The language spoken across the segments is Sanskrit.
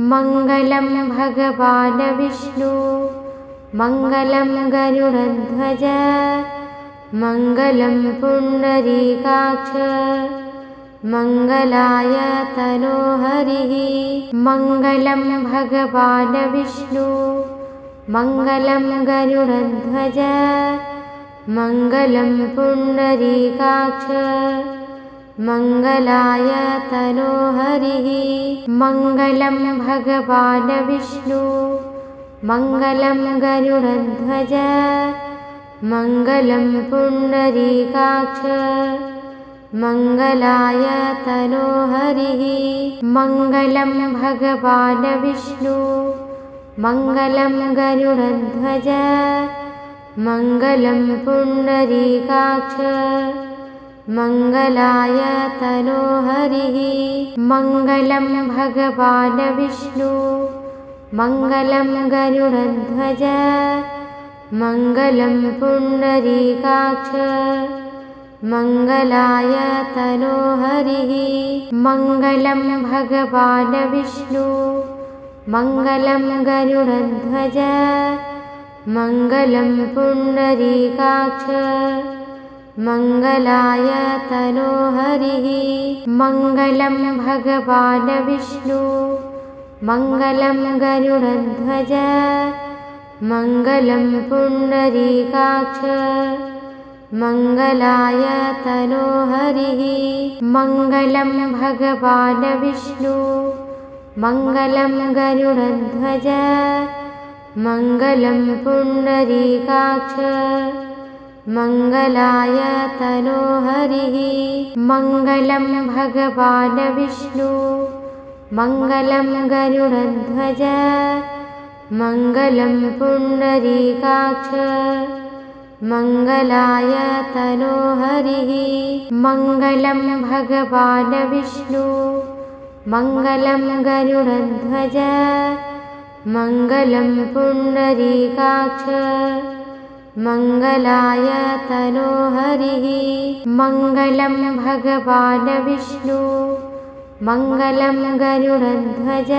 मङ्गलं भगवान् विष्णु मङ्गलं गरुडध्वज मङ्गलं पुण्डरीकाक्ष मङ्गलाय तनोहरिः। मङ्गलं भगवान् विष्णु मङ्गलं गरुडध्वज मङ्गलं पुण्डरीकाक्ष मङ्गलाय तनोहरिः। मङ्गलं भगवान् विष्णु मङ्गलं गरुडध्वज मङ्गलं पुण्डरीकाक्ष मङ्गलाय तनोहरिः। मङ्गलं भगवान् विष्णु मङ्गलं गरुडध्वज मङ्गलं पुण्डरीकाक्ष मङ्गलाय तनोहरिः। मङ्गलं भगवान् विष्णु मङ्गलं गरुडध्वज मङ्गलं पुण्डरीकाक्ष मङ्गलाय तनोहरिः। मङ्गलं भगवान् विष्णु मङ्गलं गरुडध्वज मङ्गलं पुण्डरीकाक्ष मङ्गलाय तनोहरिः। मङ्गलं भगवान् विष्णु मङ्गलं गरुडध्वज मङ्गलं पुण्डरीकाक्ष मङ्गलाय तनोहरिः। मङ्गलं भगवान् विष्णु मङ्गलं गरुडध्वज मङ्गलं पुण्डरीकाक्ष मङ्गलाय तनोहरिः। मङ्गलं भगवान् विष्णु मङ्गलं गरुडध्वज मङ्गलं पुण्डरीकाक्ष मङ्गलाय तनोहरिः। मङ्गलं भगवान् विष्णु मङ्गलं गरुडध्वज मङ्गलं पुण्डरीकाक्ष मङ्गलाय तनोहरिः। मङ्गलं भगवान् विष्णु मङ्गलं गरुडध्वज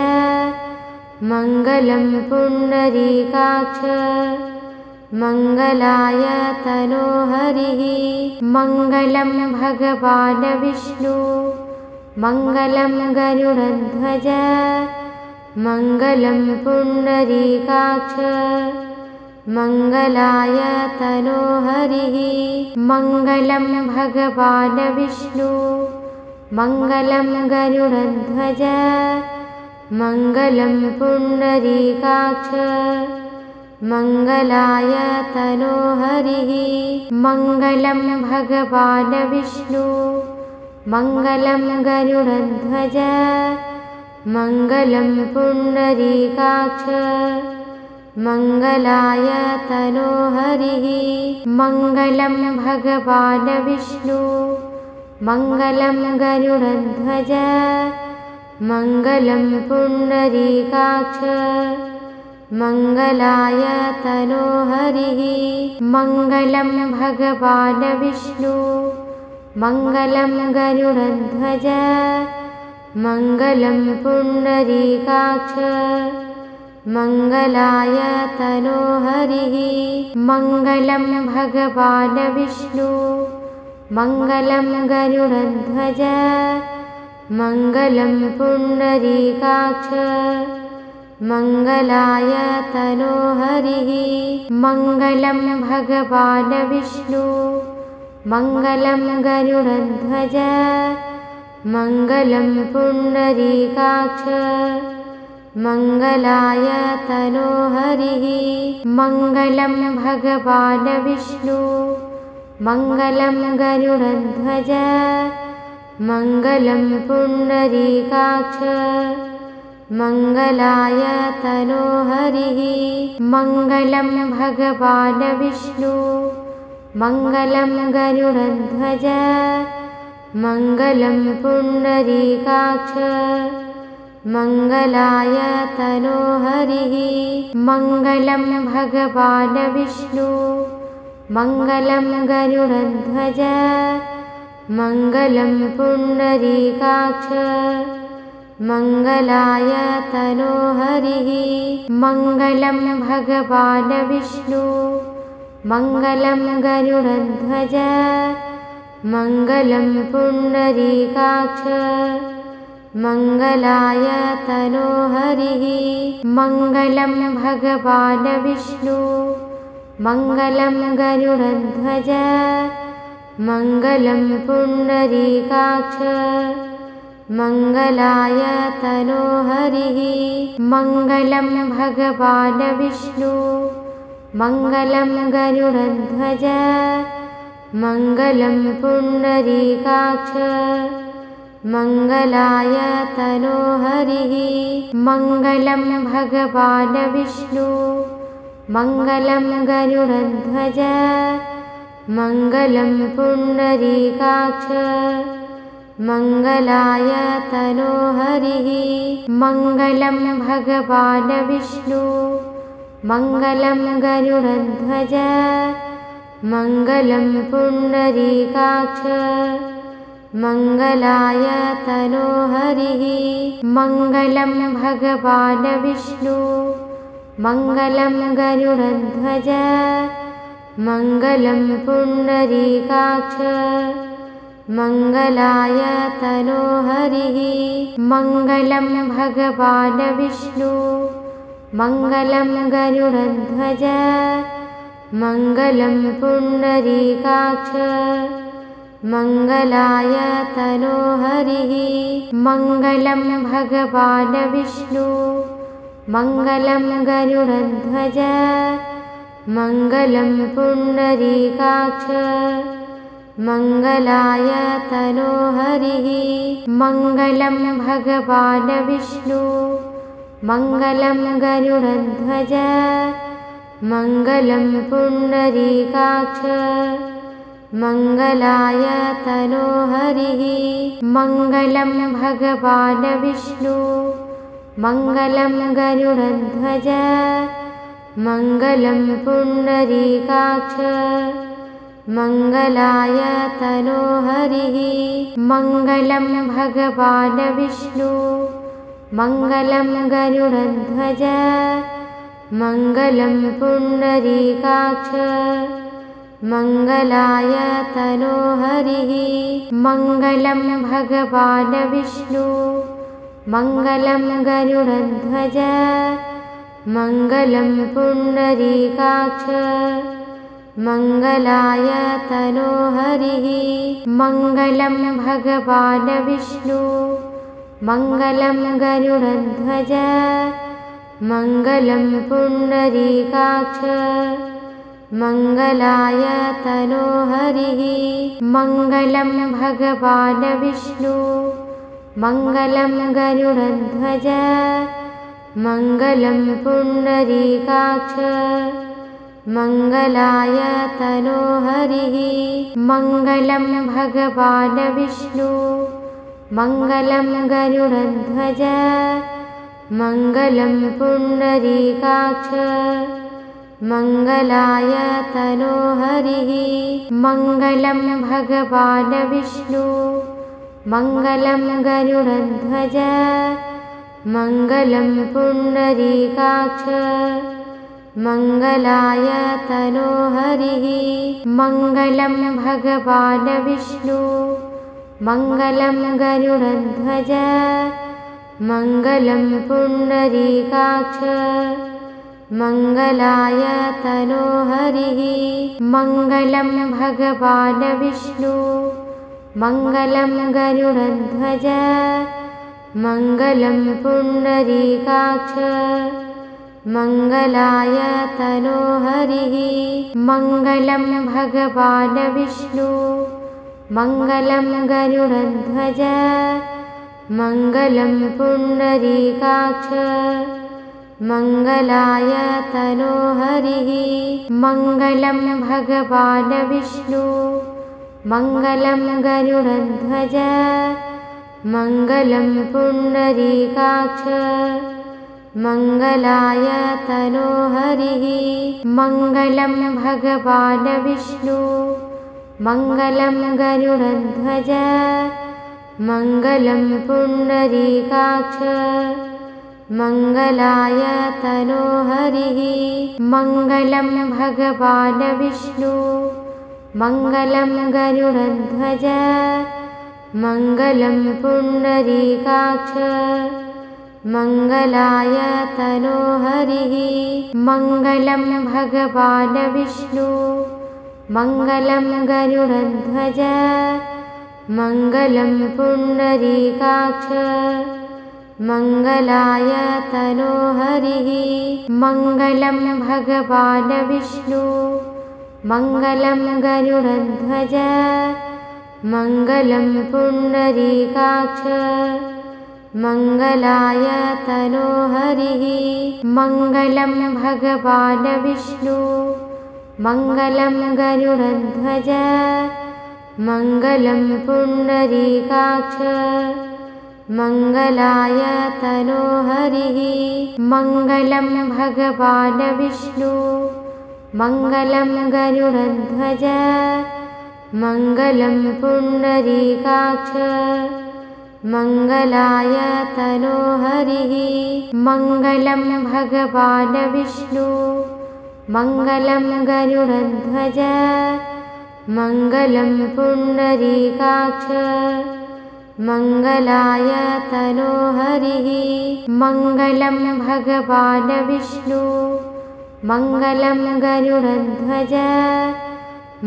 मङ्गलं पुण्डरीकाक्ष मङ्गलाय तनोहरिः। मङ्गलं भगवान् विष्णु मङ्गलं गरुडध्वज मङ्गलं पुण्डरीकाक्ष मङ्गलाय तनोहरिः। मङ्गलं भगवान् विष्णु मङ्गलं गरुडध्वज मङ्गलं पुण्डरीकाक्ष मङ्गलाय तनोहरिः। मङ्गलं भगवान् विष्णु मङ्गलं गरुडध्वज मङ्गलं पुण्डरीकाक्ष मङ्गलाय तनोहरिः। मङ्गलं भगवान् विष्णु मङ्गलं गरुडध्वज मङ्गलं पुण्डरीकाक्ष मङ्गलाय तनोहरिः। मङ्गलं भगवान् विष्णु मङ्गलं गरुडध्वज मङ्गलं पुण्डरीकाक्ष मङ्गलाय तनोहरिः। मङ्गलं भगवान् विष्णु मङ्गलं गरुडध्वज मङ्गलं पुण्डरीकाक्ष मङ्गलाय तनोहरिः। मङ्गलं भगवान् विष्णु मङ्गलं गरुडध्वज मङ्गलं पुण्डरीकाक्ष मङ्गलाय तनोहरिः। मङ्गलं भगवान् विष्णु मङ्गलं गरुडध्वज मङ्गलं पुण्डरीकाक्ष मङ्गलाय तनोहरिः। मङ्गलं भगवान् विष्णु मङ्गलं गरुडध्वज मङ्गलं पुण्डरीकाक्ष मङ्गलाय तनोहरिः। मङ्गलं भगवान् विष्णु मङ्गलं गरुडध्वज मङ्गलं पुण्डरीकाक्ष मङ्गलाय तनोहरिः मङ्गलं भगवान् विष्णु मङ्गलं गरुडध्वज मङ्गलं पुण्डरीकाक्ष मङ्गलाय तनोहरिः मङ्गलं भगवान् विष्णु मङ्गलं गरुडध्वज मङ्गलं पुण्डरीकाक्ष मङ्गलाय तनोहरिः मङ्गलं भगवान् विष्णु मङ्गलं गरुडध्वज मङ्गलं पुण्डरीकाक्ष मङ्गलाय तनोहरिः मङ्गलं भगवान् विष्णु मङ्गलं गरुडध्वज मङ्गलं पुण्डरीकाक्ष मङ्गलाय तनोहरिः मङ्गलं भगवान् विष्णु मङ्गलं गरुडध्वज मङ्गलं पुण्डरीकाक्ष मङ्गलाय तनोहरिः मङ्गलं भगवान् विष्णु मङ्गलं गरुडध्वज मङ्गलं पुण्डरीकाक्ष मङ्गलाय तनोहरिः मङ्गलं भगवान् विष्णु मङ्गलं गरुडध्वज मङ्गलं पुण्डरीकाक्ष मङ्गलाय तनोहरिः मङ्गलं भगवान् विष्णु मङ्गलं गरुडध्वज मङ्गलं पुण्डरीकाक्ष मङ्गलाय तनोहरिः मङ्गलं भगवान् विष्णु मङ्गलं गरुडध्वज मङ्गलं पुण्डरीकाक्ष मङ्गलाय तनोहरिः मङ्गलं भगवान् विष्णु मङ्गलं गरुडध्वज मङ्गलं पुण्डरीकाक्ष मङ्गलाय तनोहरिः मङ्गलं भगवान् विष्णु मङ्गलं गरुडध्वज मङ्गलं पुण्डरीकाक्ष मङ्गलाय तनोहरिः मङ्गलं भगवान् विष्णु मङ्गलं गरुडध्वज मङ्गलं पुण्डरीकाक्ष मङ्गलाय तनोहरिः मङ्गलं भगवान् विष्णु मङ्गलं गरुडध्वज मङ्गलं पुण्डरीकाक्ष मङ्गलाय तनोहरिः मङ्गलं भगवान् विष्णु मङ्गलं गरुडध्वज मङ्गलं पुण्डरीकाक्ष मङ्गलाय तनोहरिः मङ्गलं भगवान् विष्णु मङ्गलं गरुडध्वज मङ्गलं पुण्डरीकाक्ष मङ्गलाय तनोहरिः मङ्गलं भगवान् विष्णु मङ्गलं गरुडध्वज मङ्गलं पुण्डरीकाक्ष मङ्गलाय तनोहरिः मङ्गलं भगवान् विष्णु मङ्गलं गरुडध्वज मङ्गलं पुण्डरीकाक्ष मङ्गलाय तनोहरिः मङ्गलं भगवान् विष्णु मङ्गलं गरुडध्वज मङ्गलं पुण्डरीकाक्ष मङ्गलाय तनोहरिः मङ्गलं भगवान् विष्णु मङ्गलं गरुडध्वज मङ्गलं पुण्डरीकाक्ष मङ्गलाय तनोहरिः मङ्गलं भगवान् विष्णु मङ्गलं गरुडध्वज मङ्गलं पुण्डरीकाक्ष मङ्गलाय तनोहरिः मङ्गलं भगवान् विष्णु मङ्गलं गरुडध्वज मङ्गलं पुण्डरीकाक्ष मङ्गलाय तनोहरिः मङ्गलं भगवान् विष्णु मङ्गलं गरुडध्वज मङ्गलं पुण्डरीकाक्ष मङ्गलाय तनोहरिः मङ्गलं भगवान् विष्णु मङ्गलं गरुडध्वज मङ्गलं पुण्डरीकाक्ष मङ्गलाय तनोहरिः मङ्गलं भगवान् विष्णु मङ्गलं गरुडध्वज मङ्गलं पुण्डरीकाक्ष मङ्गलाय तनोहरिः मङ्गलं भगवान् विष्णु मङ्गलं गरुडध्वज मङ्गलं पुण्डरीकाक्ष मङ्गलाय तनोहरिः मङ्गलं भगवान् विष्णु मङ्गलं गरुडध्वज मङ्गलं पुण्डरीकाक्ष मङ्गलाय तनोहरिः मङ्गलं भगवान् विष्णु मङ्गलं गरुडध्वज मङ्गलं पुण्डरीकाक्ष मङ्गलाय तनोहरिः मङ्गलं भगवान् विष्णु मङ्गलं गरुडध्वज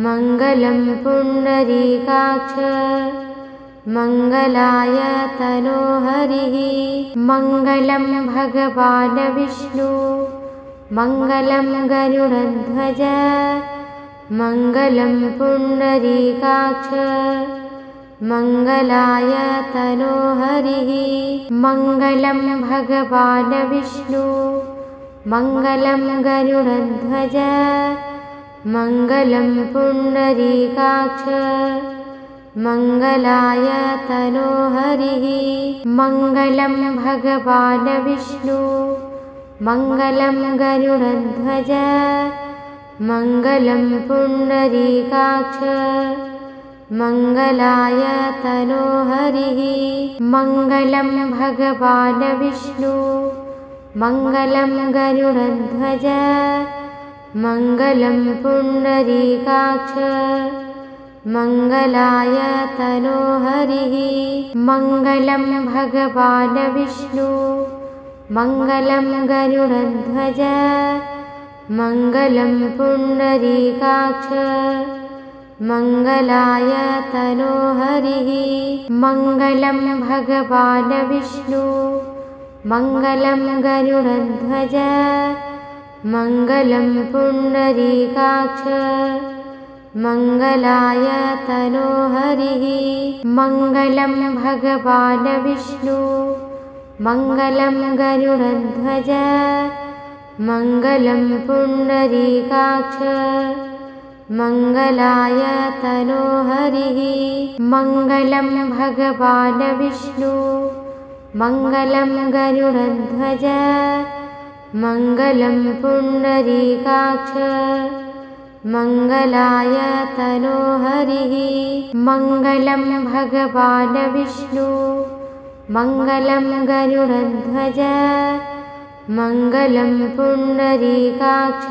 मङ्गलं पुण्डरीकाक्ष मङ्गलाय तनोहरिः मङ्गलं भगवान् विष्णु मङ्गलं गरुडध्वज मङ्गलं पुण्डरीकाक्ष मङ्गलाय तनोहरिः मङ्गलं भगवान् विष्णु मङ्गलं गरुडध्वज मङ्गलं पुण्डरीकाक्ष मङ्गलाय तनोहरिः मङ्गलं भगवान् विष्णु मङ्गलं गरुडध्वज मङ्गलं पुण्डरीकाक्ष मङ्गलाय तनोहरिः मङ्गलं भगवान् विष्णु मङ्गलं गरुडध्वज मङ्गलं पुण्डरीकाक्ष मङ्गलाय तनोहरिः मङ्गलं भगवान् विष्णु मङ्गलं गरुडध्वज मङ्गलं पुण्डरीकाक्ष मङ्गलाय तनोहरिः मङ्गलं भगवान् विष्णु मङ्गलं गरुडध्वज मङ्गलं पुण्डरीकाक्ष मङ्गलाय तनोहरिः मङ्गलं भगवान् विष्णु मङ्गलं गरुडध्वज मङ्गलं पुण्डरीकाक्ष मङ्गलाय तनोहरिः मङ्गलं भगवान् विष्णु मङ्गलं गरुडध्वज मङ्गलं पुण्डरीकाक्ष मङ्गलाय तनोहरिः मङ्गलं भगवान् विष्णु मङ्गलं गरुडध्वज मङ्गलं पुण्डरीकाक्ष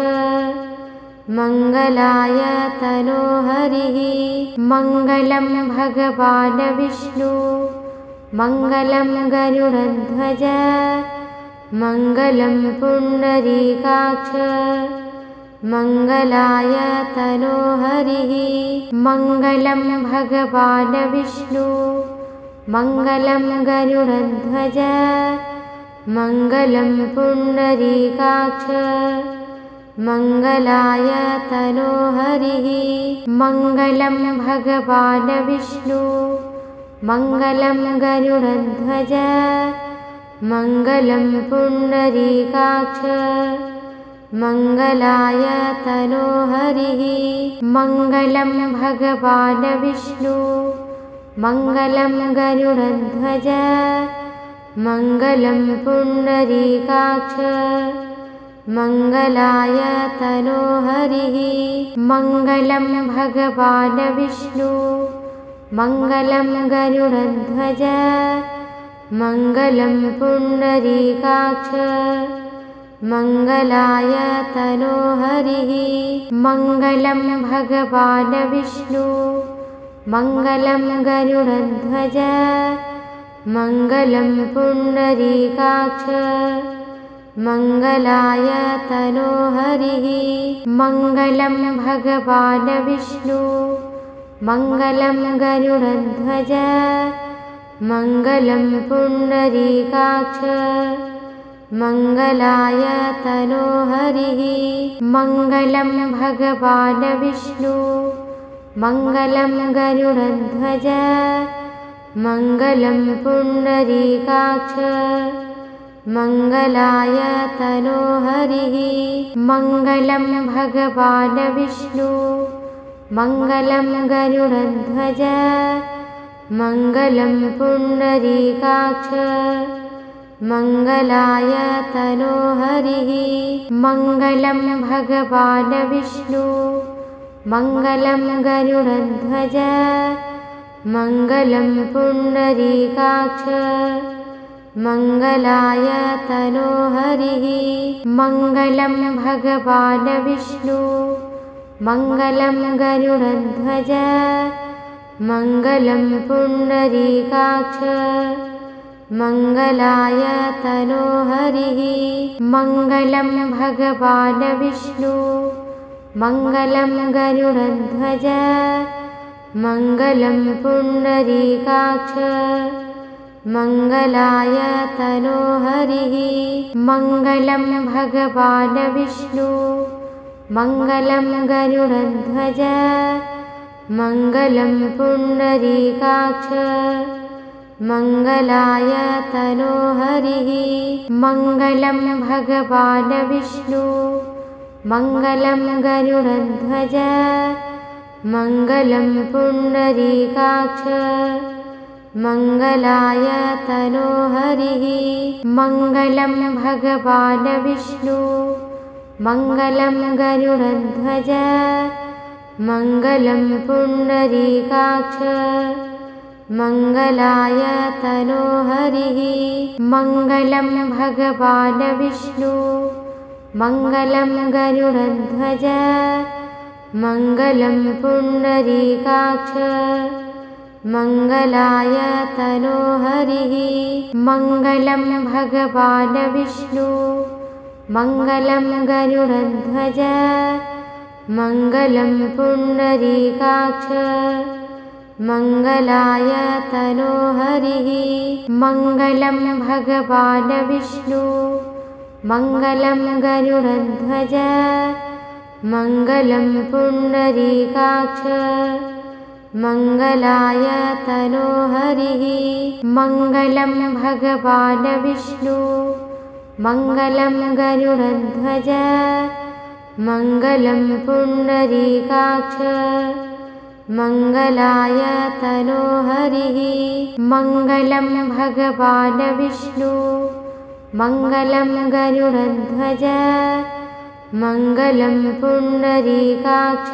मङ्गलाय तनोहरिः मङ्गलं भगवान् विष्णु मङ्गलं गरुडध्वज मङ्गलं पुण्डरीकाक्ष मङ्गलाय तनोहरिः मङ्गलं भगवान् विष्णु मङ्गलं गरुडध्वज मङ्गलं पुण्डरीकाक्ष मङ्गलाय तनोहरिः मङ्गलं भगवान् विष्णु मङ्गलं गरुडध्वज मङ्गलं पुण्डरीकाक्ष मङ्गलाय तनोहरिः मङ्गलं भगवान् विष्णु मङ्गलं गरुडध्वज मङ्गलं पुण्डरीकाक्ष मङ्गलाय तनोहरिः मङ्गलं भगवान् विष्णु मङ्गलं गरुडध्वज मङ्गलं पुण्डरीकाक्ष मङ्गलायतनो हरिः मङ्गलं भगवान् विष्णु मङ्गलं गरुडध्वज मङ्गलं पुण्डरीकाक्ष मङ्गलायतनो हरिः मङ्गलं भगवान् विष्णु मङ्गलं गरुडध्वज मङ्गलं पुण्डरीकाक्ष मङ्गलायतनो हरिः मङ्गलं भगवान् विष्णु मङ्गलं गरुडध्वज मङ्गलं पुण्डरीकाक्ष मङ्गलायतनो हरिः मङ्गलं भगवान् विष्णु मङ्गलं गरुडध्वज मङ्गलं पुण्डरीकाक्ष मङ्गलायतनो हरिः मङ्गलं भगवान् विष्णु मङ्गलं गरुडध्वज मङ्गलं पुण्डरीकाक्ष मङ्गलायतनो हरिः मङ्गलं भगवान् विष्णु मङ्गलं गरुडध्वज मङ्गलं पुण्डरीकाक्ष मङ्गलायतनो हरिः मङ्गलं भगवान् विष्णु मङ्गलं गरुडध्वज मङ्गलं पुण्डरीकाक्ष मङ्गलायतनो हरिः मङ्गलं भगवान् विष्णु मङ्गलं गरुडध्वज मङ्गलं पुण्डरीकाक्ष मङ्गलायतनो हरिः मङ्गलं भगवान् विष्णु मङ्गलं गरुडध्वज मङ्गलं पुण्डरीकाक्ष मङ्गलायतनो हरिः मङ्गलं भगवान् विष्णु मङ्गलं गरुडध्वज मङ्गलं पुण्डरीकाक्ष मङ्गलायतनो हरिः मङ्गलं भगवान् विष्णु मङ्गलं गरुडध्वज मङ्गलं पुण्डरीकाक्ष मङ्गलायतनो हरिः मङ्गलं भगवान् विष्णु मङ्गलं गरुडध्वज मङ्गलं पुण्डरीकाक्ष मङ्गलायतनो हरिः मङ्गलं भगवान् विष्णु मङ्गलं गरुडध्वज मङ्गलं पुण्डरीकाक्ष मङ्गलायतनो हरिः मङ्गलं भगवान् विष्णु मङ्गलं गरुडध्वज मङ्गलं पुण्डरीकाक्ष मङ्गलायतनो हरिः मङ्गलं भगवान् विष्णु मङ्गलं गरुडध्वज मङ्गलं पुण्डरीकाक्ष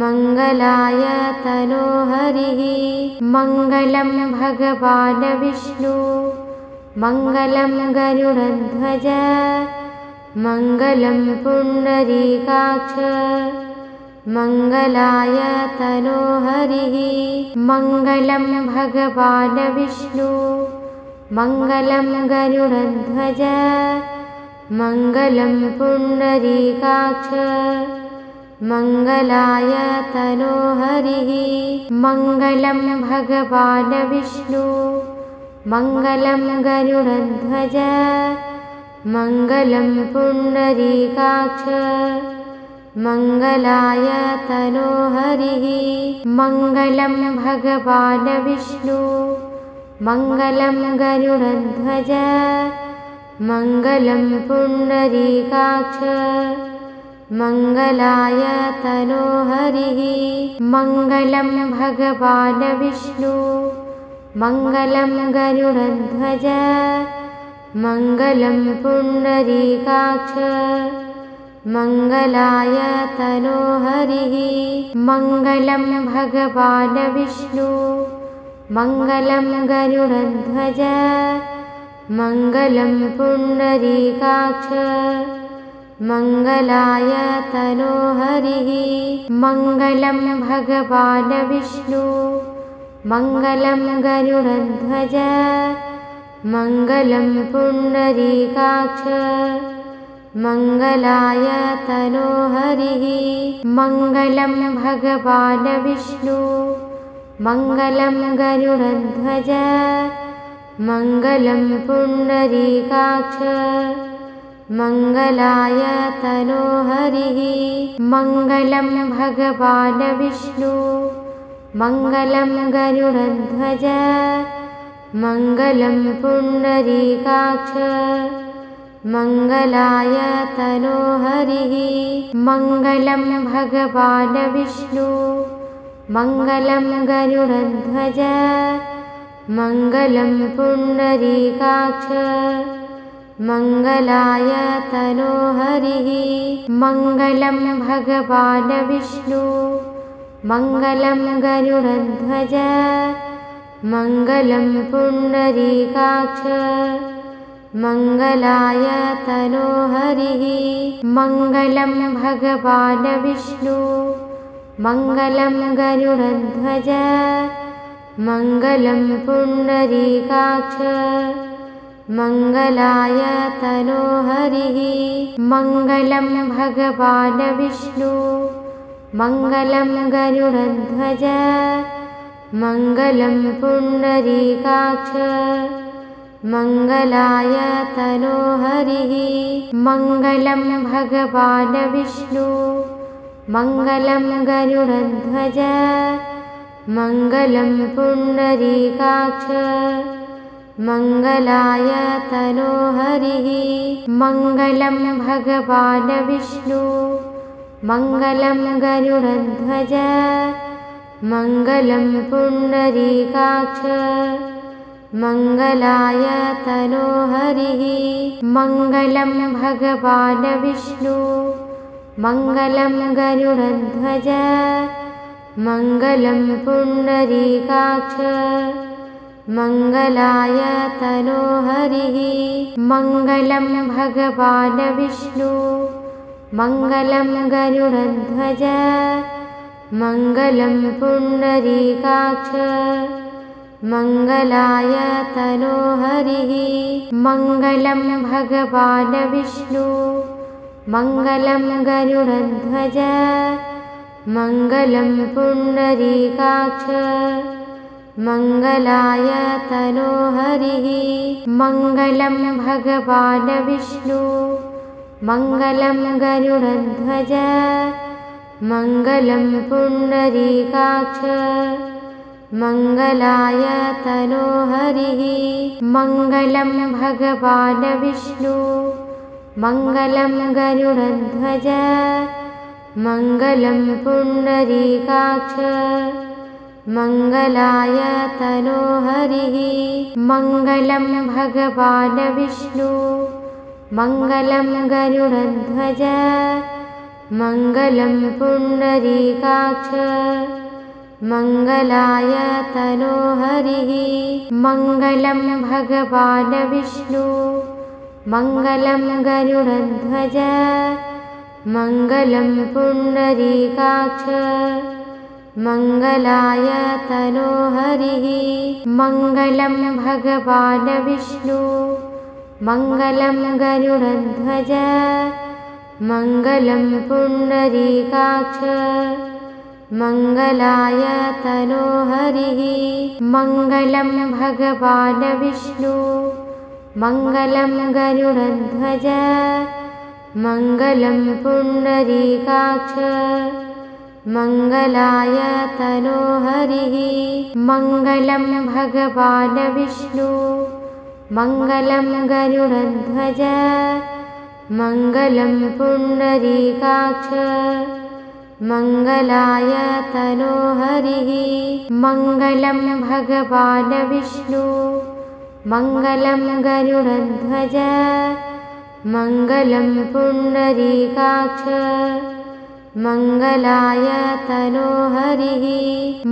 मङ्गलायतनो हरिः मङ्गलं भगवान् विष्णु मङ्गलं गरुडध्वज मङ्गलं पुण्डरीकाक्ष मङ्गलायतनो हरिः मङ्गलं भगवान् विष्णु मङ्गलं गरुडध्वज मङ्गलं पुण्डरीकाक्ष मङ्गलायतनो हरिः मङ्गलं भगवान् विष्णु मङ्गलं गरुडध्वज मङ्गलं पुण्डरीकाक्ष मङ्गलायतनो हरिः मङ्गलं भगवान् विष्णु मङ्गलं गरुडध्वज मङ्गलं पुण्डरीकाक्ष मङ्गलायतनो हरिः मङ्गलं भगवान् विष्णु मङ्गलं गरुडध्वज मङ्गलं पुण्डरीकाक्ष मङ्गलाय तनोहरिः मङ्गलं भगवान् विष्णु मङ्गलं गरुडध्वज मङ्गलं पुण्डरीकाक्ष मङ्गलाय तनोहरिः मङ्गलं भगवान् विष्णु मङ्गलं गरुडध्वज मङ्गलं पुण्डरीकाक्ष मङ्गलाय तनोहरिः मङ्गलं भगवान् विष्णु मङ्गलं गरुडध्वज मङ्गलं पुण्डरीकाक्ष मङ्गलाय तनोहरिः मङ्गलं भगवान् विष्णु मङ्गलं गरुडध्वज मङ्गलं पुण्डरीकाक्ष मङ्गलाय तनोहरिः मङ्गलं भगवान् विष्णु मङ्गलं गरुडध्वज मङ्गलं पुण्डरीकाक्ष मङ्गलाय तनोहरिः मङ्गलं भगवान् विष्णु मङ्गलं गरुडध्वज मङ्गलं पुण्डरीकाक्ष मङ्गलाय तनोहरिः मङ्गलं भगवान् विष्णु मङ्गलं गरुडध्वज मङ्गलं पुण्डरीकाक्ष मङ्गलाय तनोहरिः मङ्गलं भगवान् विष्णु मङ्गलं गरुडध्वज मङ्गलं पुण्डरीकाक्ष मङ्गलाय तनोहरिः मङ्गलं भगवान् विष्णु मङ्गलं गरुडध्वज मङ्गलं पुण्डरीकाक्ष मङ्गलाय तनोहरिः मङ्गलं भगवान् विष्णु मङ्गलं गरुडध्वज मङ्गलं पुण्डरीकाक्ष मङ्गलाय तनोहरिः मङ्गलं भगवान् विष्णु मङ्गलं गरुडध्वज मङ्गलं पुण्डरीकाक्ष मङ्गलाय तनोहरिः मङ्गलं भगवान् विष्णु मङ्गलं गरुडध्वज मङ्गलं पुण्डरीकाक्ष मङ्गलाय तनोहरिः मङ्गलं भगवान् विष्णु मङ्गलं गरुडध्वज मङ्गलं पुण्डरीकाक्ष मङ्गलाय तनोहरिः मङ्गलं भगवान् विष्णु मङ्गलं गरुडध्वज मङ्गलं पुण्डरीकाक्ष मङ्गलाय तनोहरिः मङ्गलं भगवान् विष्णु मङ्गलं गरुडध्वज मङ्गलं पुण्डरीकाक्ष मङ्गलाय तनोहरिः मङ्गलं भगवान् विष्णु मङ्गलं गरुडध्वज मङ्गलं पुण्डरीकाक्ष मङ्गलाय तनोहरिः मङ्गलं भगवान् विष्णु मङ्गलं गरुडध्वज मङ्गलं पुण्डरीकाक्ष मङ्गलाय तनोहरिः मङ्गलं भगवान् विष्णु मङ्गलं गरुडध्वज मङ्गलं पुण्डरीकाक्ष मङ्गलाय तनोहरिः मङ्गलं भगवान् विष्णु मङ्गलं गरुडध्वज मङ्गलं पुण्डरीकाक्ष मङ्गलाय तनोहरिः मङ्गलं भगवान् विष्णु मङ्गलं गरुडध्वज मङ्गलं पुण्डरीकाक्ष मङ्गलाय तनोहरिः मङ्गलं भगवान् विष्णु मङ्गलं गरुडध्वज मङ्गलं पुण्डरीकाक्ष मङ्गलाय तनोहरिः मङ्गलं पुण्डरीकाक्ष मङ्गलाय तनोहरिः मङ्गलं भगवान् विष्णु मङ्गलं गरुडध्वज मङ्गलं पुण्डरीकाक्ष मङ्गलाय तनोहरिः मङ्गलं भगवान् विष्णु मङ्गलं गरुडध्वज मङ्गलं पुण्डरीकाक्ष मङ्गलाय तनोहरिः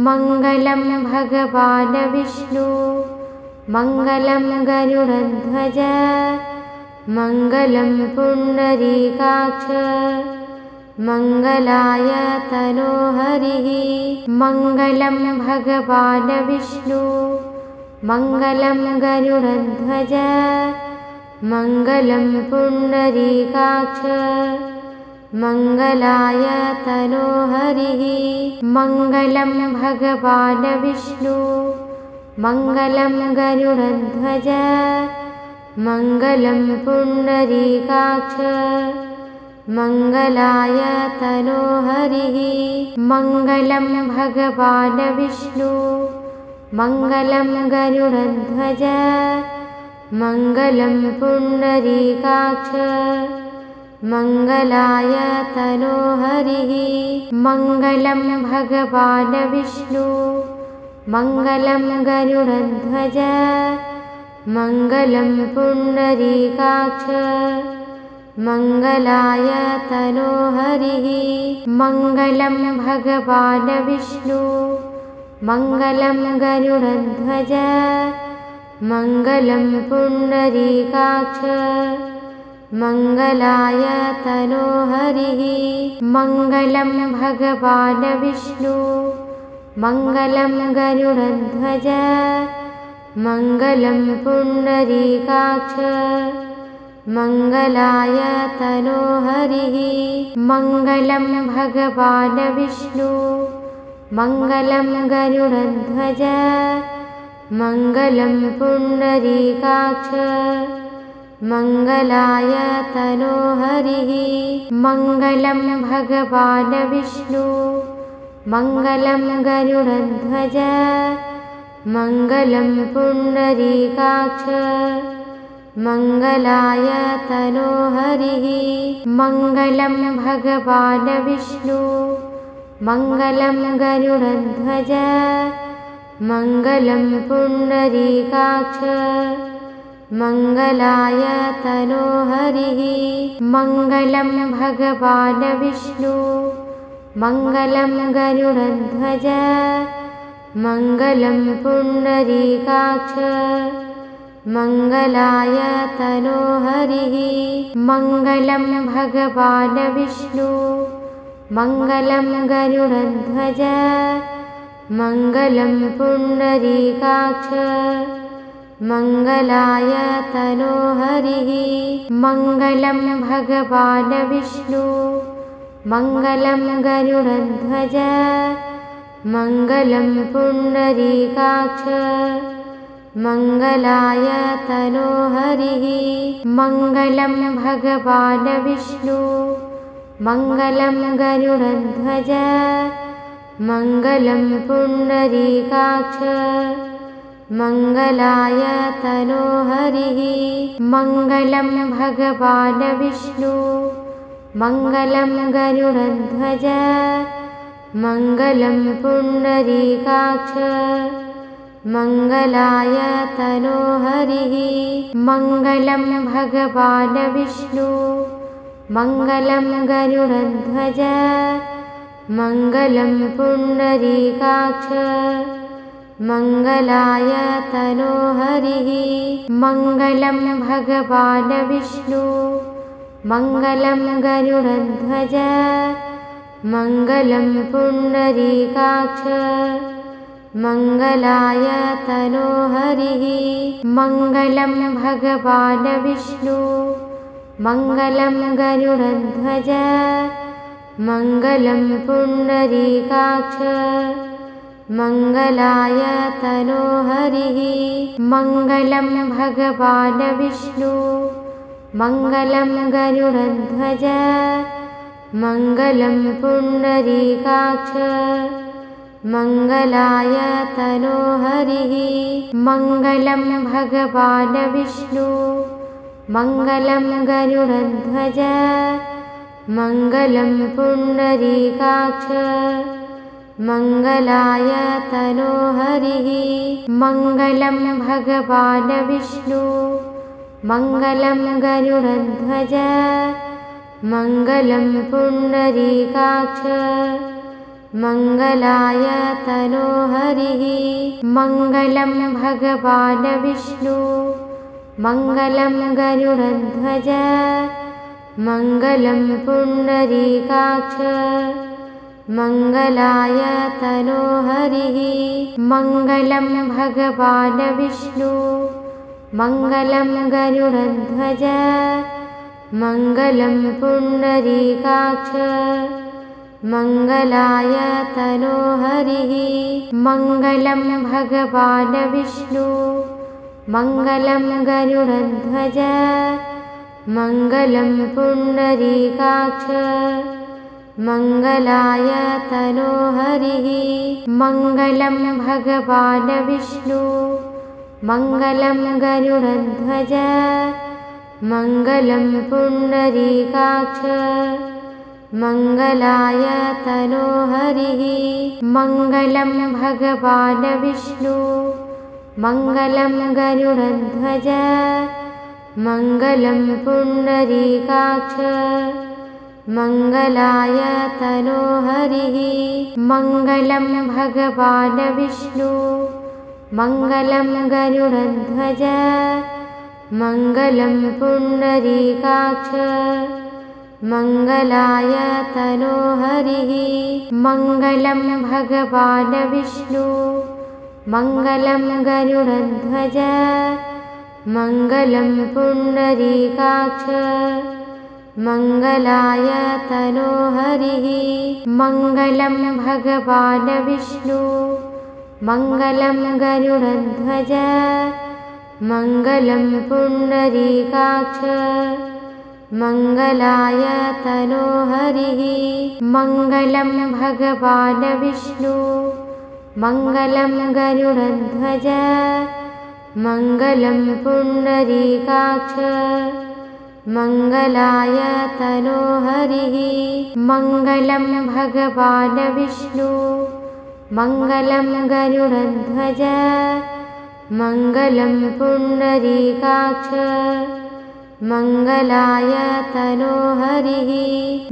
मङ्गलं भगवान् विष्णु मङ्गलं गरुडध्वज मङ्गलं पुण्डरीकाक्ष मङ्गलाय तनोहरिः मङ्गलं भगवान् विष्णु मङ्गलं गरुडध्वज मङ्गलं पुण्डरीकाक्ष मङ्गलाय तनोहरिः मङ्गलं भगवान् विष्णु मङ्गलं गरुडध्वज मङ्गलं पुण्डरीकाक्ष मङ्गलाय तनोहरिः मङ्गलं भगवान् विष्णु मङ्गलं गरुडध्वज मङ्गलं पुण्डरीकाक्ष मङ्गलाय तनोहरिः मङ्गलं भगवान् विष्णु मङ्गलं गरुडध्वज मङ्गलं पुण्डरीकाक्ष मङ्गलाय तनोहरिः मङ्गलं भगवान् विष्णु मङ्गलं गरुडध्वज मङ्गलं पुण्डरीकाक्ष मङ्गलाय तनोहरिः मङ्गलं भगवान् विष्णु मङ्गलं गरुडध्वज मङ्गलं पुण्डरीकाक्ष मङ्गलाय तनोहरिः मङ्गलं भगवान् विष्णु मङ्गलं गरुडध्वज मङ्गलं पुण्डरीकाक्ष मङ्गलाय तनोहरिः मङ्गलं भगवान् विष्णु मङ्गलं गरुडध्वज मङ्गलं पुण्डरीकाक्ष मङ्गलाय तनोहरिः मङ्गलं भगवान् विष्णु मङ्गलं गरुडध्वज मङ्गलं पुण्डरीकाक्ष मङ्गलाय तनोहरिः मङ्गलं भगवान् विष्णु मङ्गलं गरुडध्वज मङ्गलं पुण्डरीकाक्ष मङ्गलाय तनोहरिः मङ्गलं भगवान् विष्णु मङ्गलं गरुडध्वज मङ्गलं पुण्डरीकाक्ष मङ्गलाय तनोहरिः मङ्गलं भगवान् विष्णु मङ्गलं गरुडध्वज मङ्गलं पुण्डरीकाक्ष मङ्गलाय तनोहरिः मङ्गलं भगवान् विष्णु मङ्गलं गरुडध्वज मङ्गलं पुण्डरीकाक्ष मङ्गलाय तनोहरिः मङ्गलं भगवान् विष्णु मङ्गलं गरुडध्वज मङ्गलं पुण्डरीकाक्ष मङ्गलाय तनोहरिः मङ्गलं भगवान् विष्णु मङ्गलं गरुडध्वज मङ्गलं पुण्डरीकाक्ष मङ्गलाय तनोहरिः मङ्गलं भगवान् विष्णु मङ्गलं गरुडध्वज मङ्गलं पुण्डरीकाक्ष मङ्गलाय तनोहरिः मङ्गलं भगवान् विष्णु मङ्गलं गरुडध्वज मङ्गलं पुण्डरीकाक्ष मङ्गलाय तनोहरिः मङ्गलं भगवान् विष्णु मङ्गलं गरुडध्वज मङ्गलं पुण्डरीकाक्ष मङ्गलाय तनोहरिः मङ्गलं भगवान् विष्णु मङ्गलं गरुडध्वज मङ्गलं पुण्डरीकाक्ष मङ्गलाय तनोहरिः मङ्गलं भगवान् विष्णु मङ्गलं गरुडध्वज मङ्गलं पुण्डरीकाक्ष मङ्गलाय तनो हरिः मङ्गलं भगवान् विष्णु मङ्गलं गरुडध्वज मङ्गलं पुण्डरीकाक्ष मङ्गलाय तनो हरिः मङ्गलं भगवान् विष्णु मङ्गलं गरुडध्वज मङ्गलं पुण्डरीकाक्ष मङ्गलाय तनो हरिः मङ्गलं भगवान् विष्णु मङ्गलं गरुडध्वज मङ्गलं पुण्डरीकाक्ष मङ्गलाय तनो हरिः मङ्गलं भगवान् विष्णु मङ्गलं गरुडध्वज मङ्गलं पुण्डरीकाक्ष मङ्गलाय तनो हरिः मङ्गलं भगवान् विष्णु मङ्गलं गरुडध्वज मङ्गलं पुण्डरीकाक्ष मङ्गलाय तनो हरिः मङ्गलं भगवान् विष्णु मङ्गलं गरुडध्वज मङ्गलं पुण्डरीकाक्ष मङ्गलाय तनो हरिः मङ्गलं भगवान् विष्णु मङ्गलं गरुडध्वज मङ्गलं पुण्डरीकाक्ष मङ्गलाय तनो हरिः मङ्गलं भगवान् विष्णु मङ्गलं गरुडध्वज मङ्गलं पुण्डरीकाक्ष मङ्गलाय तनो हरिः मङ्गलं भगवान् विष्णु मङ्गलं गरुडध्वज मङ्गलं पुण्डरीकाक्ष मङ्गलाय तनो हरिः मङ्गलं भगवान् विष्णु मङ्गलं गरुडध्वज मङ्गलं पुण्डरीकाक्ष मङ्गलाय तनो हरिः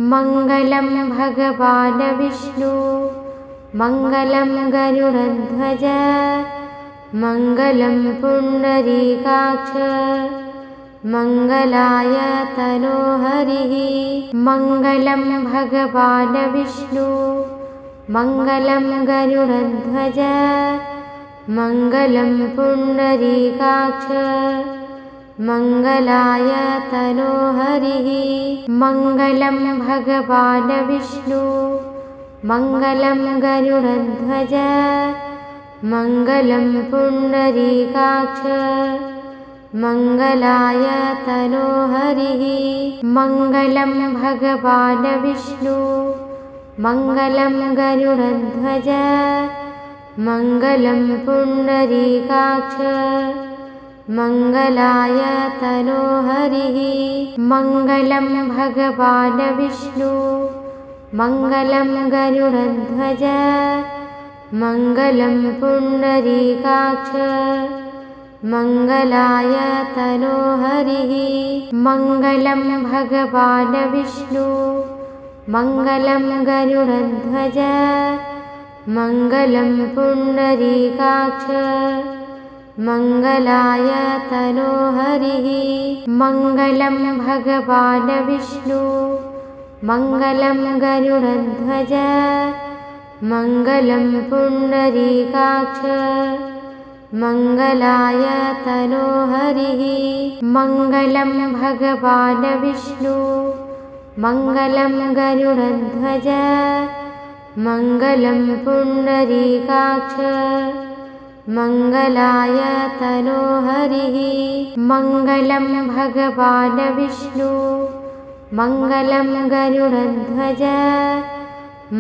मङ्गलं भगवान् विष्णु मङ्गलं गरुडध्वज मङ्गलं पुण्डरीकाक्ष मङ्गलाय तनो हरिः मङ्गलं भगवान् विष्णु मङ्गलं गरुडध्वज मङ्गलं पुण्डरीकाक्ष मङ्गलाय तनो हरिः मङ्गलं भगवान् विष्णु मङ्गलं गरुडध्वज मङ्गलं पुण्डरीकाक्ष मङ्गलाय तनो हरिः मङ्गलं भगवान् विष्णु मङ्गलं गरुडध्वज मङ्गलं पुण्डरीकाक्ष मङ्गलाय तनो हरिः मङ्गलं भगवान् विष्णु मङ्गलं गरुडध्वज मङ्गलं पुण्डरीकाक्ष मङ्गलाय तनो हरिः मङ्गलं भगवान् विष्णु मङ्गलं गरुडध्वज मङ्गलं पुण्डरीकाक्ष मङ्गलाय तनो हरिः मङ्गलं भगवान् विष्णु मङ्गलं गरुडध्वज मङ्गलं पुण्डरीकाक्ष मङ्गलाय तनो हरिः मङ्गलं भगवान् विष्णु मङ्गलं गरुडध्वज मङ्गलं पुण्डरीकाक्ष मङ्गलाय तनो हरिः मङ्गलं भगवान् विष्णु मङ्गलं गरुडध्वज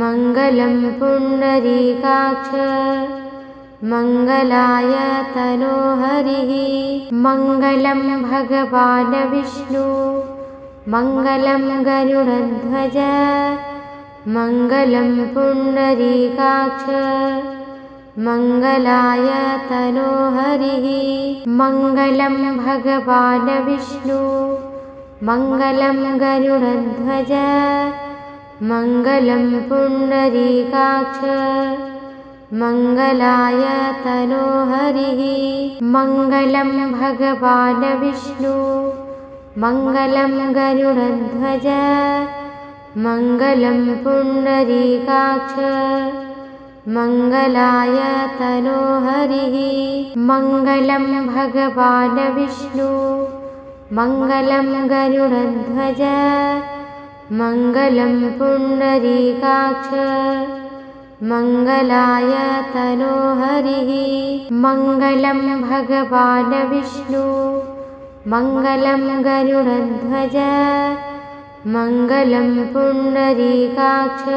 मङ्गलं पुण्डरीकाक्ष मङ्गलाय तनो हरिः मङ्गलं भगवान् विष्णु मङ्गलं गरुडध्वज मङ्गलं पुण्डरीकाक्ष मङ्गलाय तनोहरिः मङ्गलं भगवान् विष्णु मङ्गलं गरुडध्वज मङ्गलं पुण्डरीकाक्ष मङ्गलाय तनोहरिः मङ्गलं भगवान् विष्णु मङ्गलं गरुडध्वज मङ्गलं पुण्डरीकाक्ष मङ्गलाय तनोहरिः मङ्गलं भगवान् विष्णु मङ्गलं गरुडध्वज मङ्गलं पुण्डरीकाक्ष मङ्गलाय तनोहरिः मङ्गलं भगवान् विष्णु मङ्गलं गरुडध्वज मङ्गलं पुण्डरीकाक्ष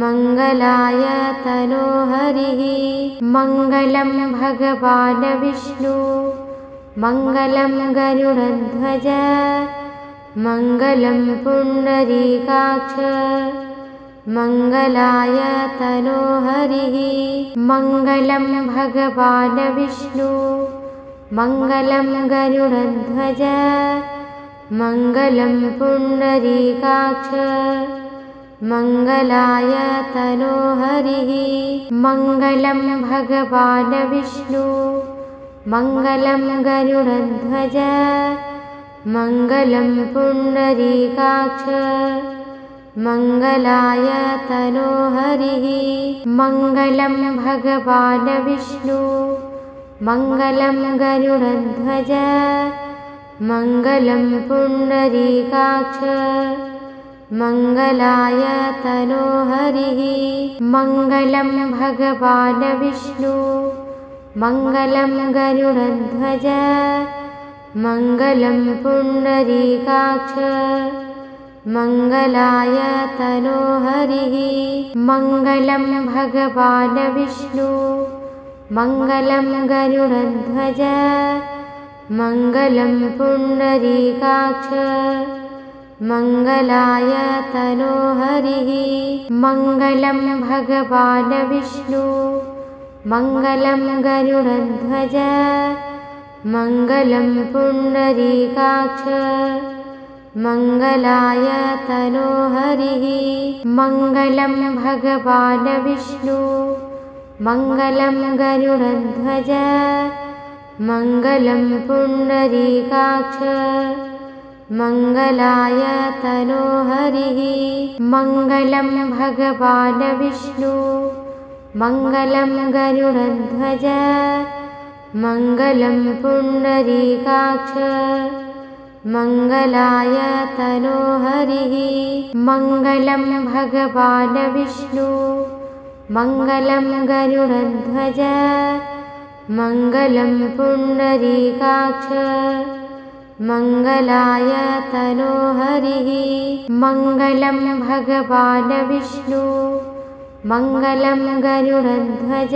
मङ्गलाय तनोहरिः मङ्गलं भगवान् विष्णु मङ्गलं गरुडध्वज मङ्गलं पुण्डरीकाक्ष मङ्गलाय तनोहरिः मङ्गलं भगवान् विष्णु मङ्गलं गरुडध्वज मङ्गलं पुण्डरीकाक्ष मङ्गलाय तनोहरिः मङ्गलं भगवान् विष्णु मङ्गलं गरुडध्वज मङ्गलं पुण्डरीकाक्ष मङ्गलाय तनोहरिः मङ्गलं भगवान् विष्णु मङ्गलं गरुडध्वज मङ्गलं पुण्डरीकाक्ष मङ्गलाय तनोहरिः मङ्गलं भगवान् विष्णु मङ्गलं गरुडध्वज मङ्गलं पुण्डरीकाक्ष मङ्गलाय तनोहरिः मङ्गलं भगवान् विष्णु मङ्गलं गरुडध्वज मङ्गलं पुण्डरीकाक्ष मङ्गलाय तनोहरिः मङ्गलं भगवान् विष्णु मङ्गलं गरुडध्वज मङ्गलं पुण्डरीकाक्ष मङ्गलाय तनोहरिः मङ्गलं भगवान् विष्णु मङ्गलं गरुडध्वज मङ्गलं पुण्डरीकाक्ष मङ्गलाय तनोहरिः मङ्गलं भगवान् विष्णु मङ्गलं गरुडध्वज मङ्गलं पुण्डरीकाक्ष मङ्गलाय तनोहरिः मङ्गलं भगवान् विष्णु मङ्गलं गरुडध्वज मङ्गलं पुण्डरीकाक्ष मङ्गलाय तनोहरिः मङ्गलं भगवान् विष्णु मङ्गलं गरुडध्वज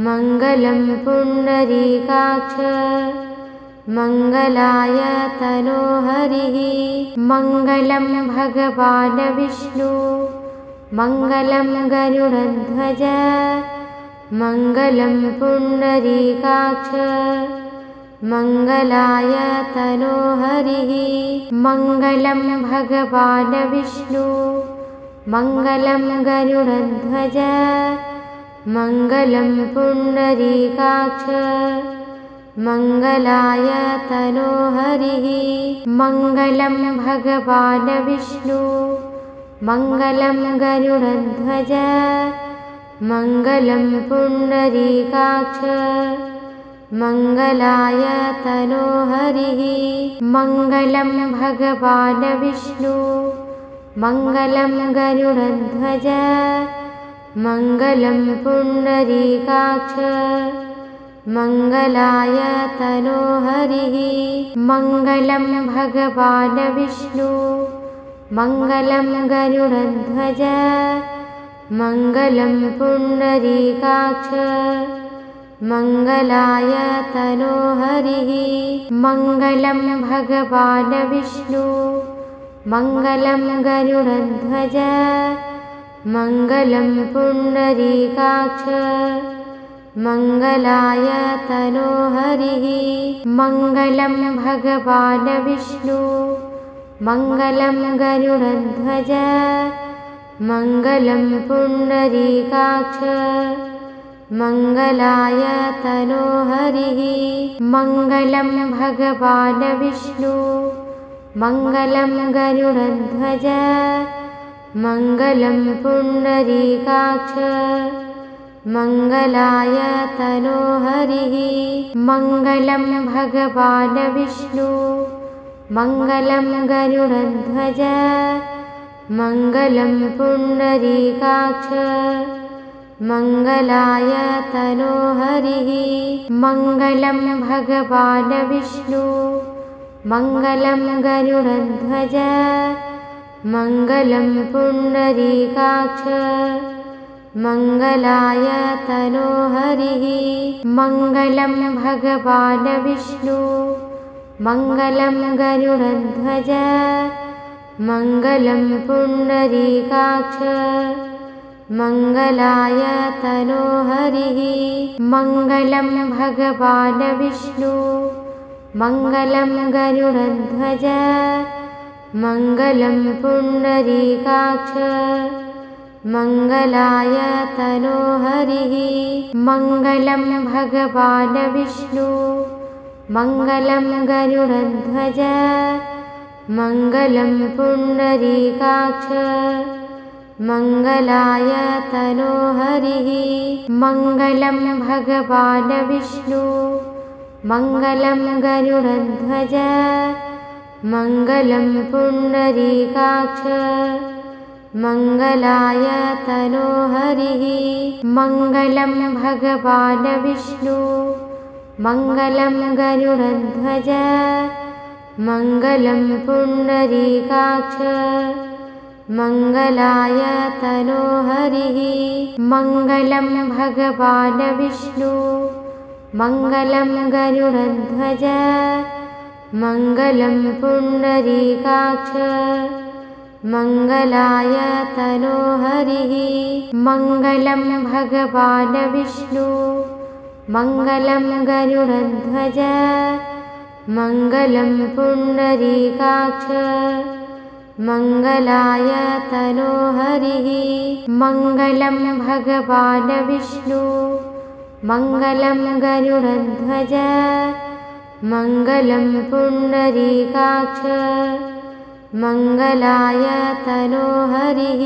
मङ्गलं पुण्डरीकाक्ष मङ्गलाय तनोहरिः मङ्गलं भगवान् विष्णु मङ्गलं गरुडध्वज मङ्गलं पुण्डरीकाक्ष मङ्गलाय तनोहरिः मङ्गलं भगवान् विष्णु मङ्गलं गरुडध्वज मङ्गलं पुण्डरीकाक्ष मङ्गलाय तनोहरिः मङ्गलं भगवान् विष्णु मङ्गलं गरुडध्वज मङ्गलं पुण्डरीकाक्ष मङ्गलाय तनोहरिः मङ्गलं भगवान् विष्णु मङ्गलं गरुडध्वज मङ्गलं पुण्डरीकाक्ष मङ्गलाय तनोहरिः मङ्गलं भगवान् विष्णु मङ्गलं गरुडध्वज मङ्गलं पुण्डरीकाक्ष मङ्गलाय तनोहरिः मङ्गलं भगवान् विष्णु मङ्गलं गरुडध्वज मङ्गलं पुण्डरीकाक्ष मङ्गलाय तनोहरिः मङ्गलं भगवान् विष्णु मङ्गलं गरुडध्वज मङ्गलं पुण्डरीकाक्ष मङ्गलाय तनोहरिः मङ्गलं भगवान् विष्णु मङ्गलं गरुडध्वज मङ्गलं पुण्डरीकाक्ष मङ्गलाय तनोहरिः मङ्गलं भगवान् विष्णु मङ्गलं गरुडध्वज मङ्गलं पुण्डरीकाक्ष मङ्गलाय तनोहरिः मङ्गलं भगवान् विष्णु मङ्गलं गरुडध्वज मङ्गलं पुण्डरीकाक्ष मङ्गलाय तनोहरिः मङ्गलं भगवान् विष्णु मङ्गलं गरुडध्वज मङ्गलं पुण्डरीकाक्ष मङ्गलाय तनोहरिः मङ्गलं भगवान् विष्णु मङ्गलं गरुडध्वज मङ्गलं पुण्डरीकाक्ष मङ्गलाय तनोहरिः मङ्गलं भगवान् विष्णु मङ्गलं गरुडध्वज मङ्गलं पुण्डरीकाक्ष मङ्गलाय तनोहरिः मङ्गलं भगवान् विष्णु मङ्गलं गरुडध्वज मङ्गलं पुण्डरीकाक्ष मङ्गलाय तनोहरिः मङ्गलं भगवान् विष्णु मङ्गलं गरुडध्वज मङ्गलं पुण्डरीकाक्ष मङ्गलाय तनोहरिः मङ्गलं भगवान् विष्णु मङ्गलं गरुडध्वज मङ्गलं पुण्डरीकाक्ष मङ्गलाय तनोहरिः मङ्गलं भगवान् विष्णु मङ्गलं गरुडध्वज मङ्गलं पुण्डरीकाक्ष मङ्गलाय तनोहरिः मङ्गलं भगवान् विष्णु मङ्गलं गरुडध्वज मङ्गलं पुण्डरीकाक्ष मङ्गलाय तनोहरिः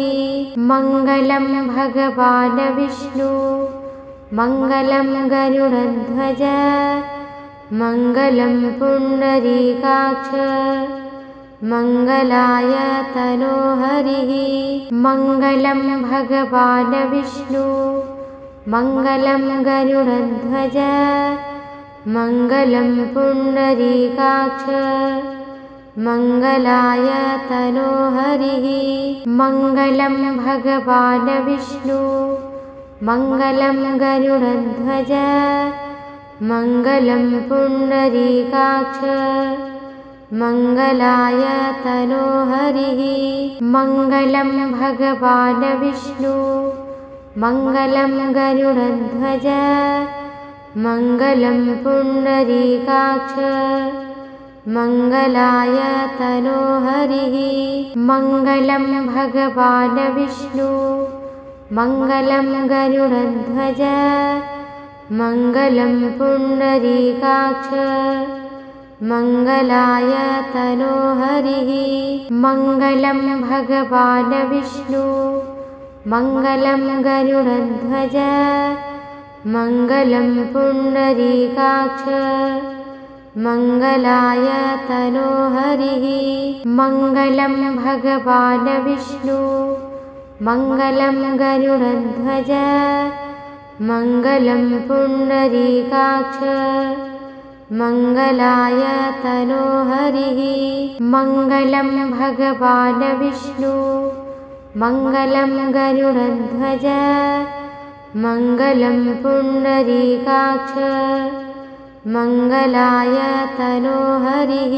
मङ्गलं भगवान् विष्णु मङ्गलं गरुडध्वज मङ्गलं पुण्डरीकाक्ष मङ्गलाय तनोहरिः मङ्गलं भगवान् विष्णु मङ्गलं गरुडध्वज मङ्गलं पुण्डरीकाक्ष मङ्गलाय तनोहरिः मङ्गलं भगवान् विष्णु मङ्गलं गरुडध्वज मङ्गलं पुण्डरीकाक्ष मङ्गलाय तनोहरिः मङ्गलं भगवान् विष्णु मङ्गलं गरुडध्वज मङ्गलं पुण्डरीकाक्ष मङ्गलाय तनोहरिः मङ्गलं भगवान् विष्णु मङ्गलं गरुडध्वज मङ्गलं पुण्डरीकाक्ष मङ्गलाय तनोहरिः मङ्गलं भगवान् विष्णु मङ्गलं गरुडध्वज मङ्गलं पुण्डरीकाक्ष मङ्गलाय तनोहरिः मङ्गलं भगवान् विष्णु मङ्गलं गरुडध्वज मङ्गलं पुण्डरीकाक्ष मङ्गलाय तनोहरिः मङ्गलं भगवान् विष्णु मङ्गलं गरुडध्वज मङ्गलं पुण्डरीकाक्ष मङ्गलाय तनोहरिः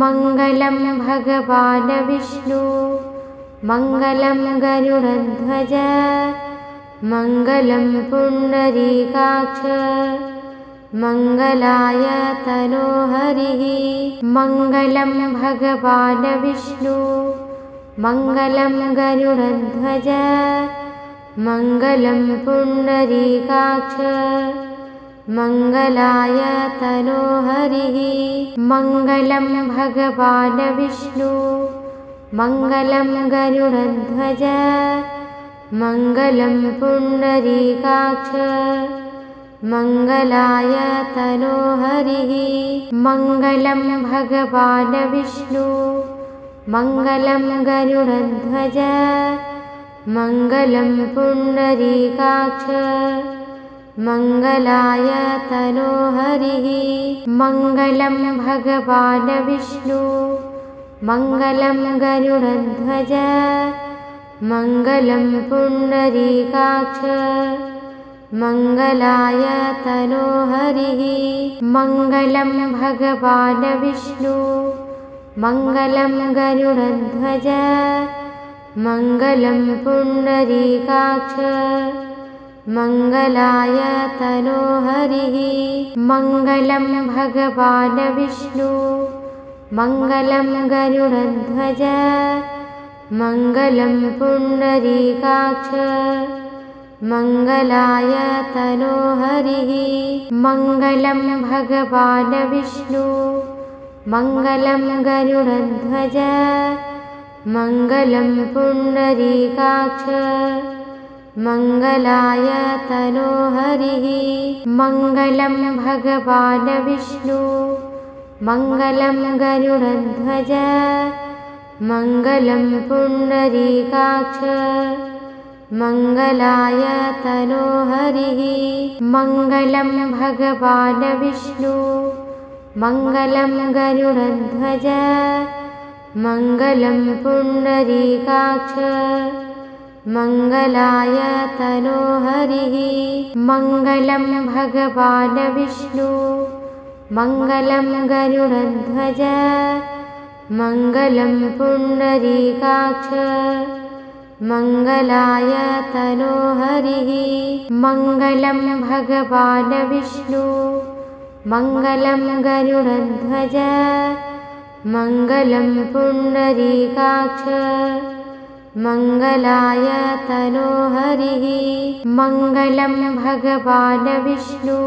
मङ्गलं भगवान् विष्णु मङ्गलं गरुडध्वज मङ्गलं पुण्डरीकाक्ष मङ्गलाय तनोहरिः मङ्गलं भगवान् विष्णु मङ्गलं गरुडध्वज मङ्गलं पुण्डरीकाक्ष मङ्गलाय तनोहरिः मङ्गलं भगवान् विष्णु मङ्गलं गरुडध्वज मङ्गलं पुण्डरीकाक्ष मङ्गलाय तनोहरिः मङ्गलं भगवान् विष्णु मङ्गलं गरुडध्वज मङ्गलं पुण्डरीकाक्ष मङ्गलाय तनोहरिः मङ्गलं भगवान् विष्णु मङ्गलं गरुडध्वज मङ्गलं पुण्डरीकाक्ष मङ्गलाय तनोहरिः मङ्गलं भगवान् विष्णु मङ्गलं गरुडध्वज मङ्गलं पुण्डरीकाक्ष मङ्गलाय तनोहरिः मङ्गलं भगवान् विष्णु मङ्गलं गरुडध्वज मङ्गलं पुण्डरीकाक्ष मङ्गलाय तनोहरिः मङ्गलं भगवान् विष्णु मङ्गलं गरुडध्वज मङ्गलं पुण्डरीकाक्ष मङ्गलाय तनोहरिः मङ्गलं भगवान् विष्णु मङ्गलं गरुडध्वज मङ्गलं पुण्डरीकाक्ष मङ्गलाय तनोहरिः मङ्गलं भगवान् विष्णु मङ्गलं गरुडध्वज मङ्गलं पुण्डरीकाक्ष मङ्गलाय तनोहरिः मङ्गलं भगवान् विष्णु मङ्गलं गरुडध्वज मङ्गलं पुण्डरीकाक्ष मङ्गलाय तनोहरिः मङ्गलं भगवान् विष्णु मङ्गलं गरुडध्वज मङ्गलं पुण्डरीकाक्ष मङ्गलाय तनोहरिः मङ्गलं भगवान् विष्णु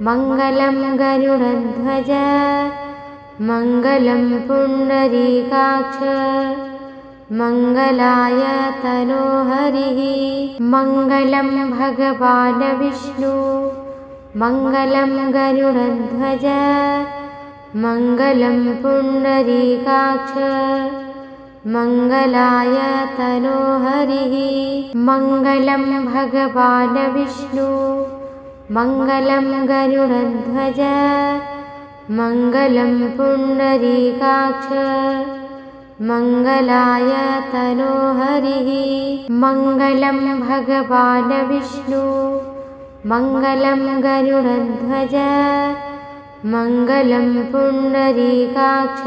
मङ्गलं गरुडध्वज मङ्गलं पुण्डरीकाक्ष मङ्गलाय तनोहरिः मङ्गलं भगवान् विष्णु मङ्गलं गरुडध्वज मङ्गलं पुण्डरीकाक्ष मङ्गलाय तनोहरिः मङ्गलं भगवान् विष्णु मङ्गलं गरुडध्वज मङ्गलं पुण्डरीकाक्ष मङ्गलाय तनोहरिः मङ्गलं भगवान् विष्णु मङ्गलं गरुडध्वज मङ्गलं पुण्डरीकाक्ष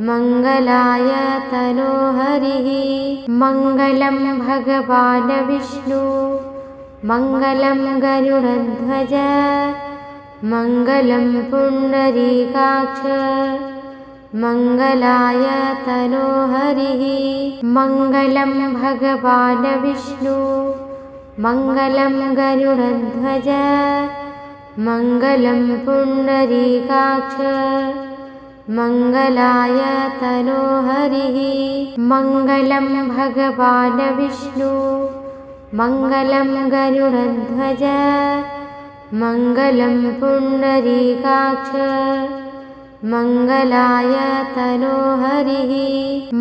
मङ्गलाय तनोहरिः मङ्गलं भगवान् विष्णु मङ्गलं गरुडध्वज मङ्गलं पुण्डरीकाक्ष मङ्गलाय तनोहरिः मङ्गलं भगवान् विष्णु मङ्गलं गरुडध्वज मङ्गलं पुण्डरीकाक्ष मङ्गलाय तनोहरिः मङ्गलं भगवान् विष्णु मङ्गलं गरुडध्वज मङ्गलं पुण्डरीकाक्ष मङ्गलाय तनोहरिः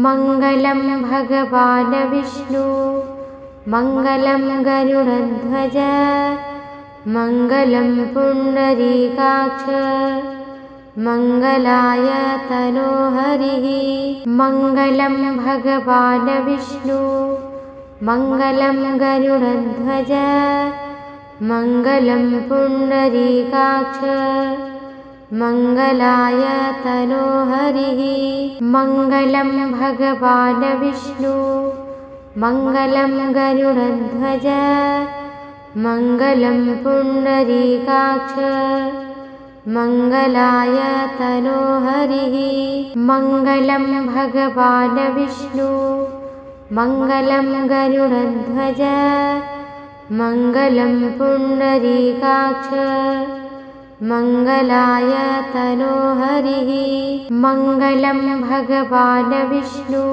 मङ्गलं भगवान् विष्णु मङ्गलं गरुडध्वज मङ्गलं पुण्डरीकाक्ष मङ्गलाय तनोहरिः मङ्गलं भगवान् विष्णु मङ्गलं गरुडध्वज मङ्गलं पुण्डरीकाक्ष मङ्गलाय तनोहरिः मङ्गलं भगवान् विष्णु मङ्गलं गरुडध्वज मङ्गलं पुण्डरीकाक्ष मङ्गलाय तनोहरिः मङ्गलं भगवान् विष्णु मङ्गलं गरुडध्वज मङ्गलं पुण्डरीकाक्ष मङ्गलाय तनोहरिः मङ्गलं भगवान् विष्णु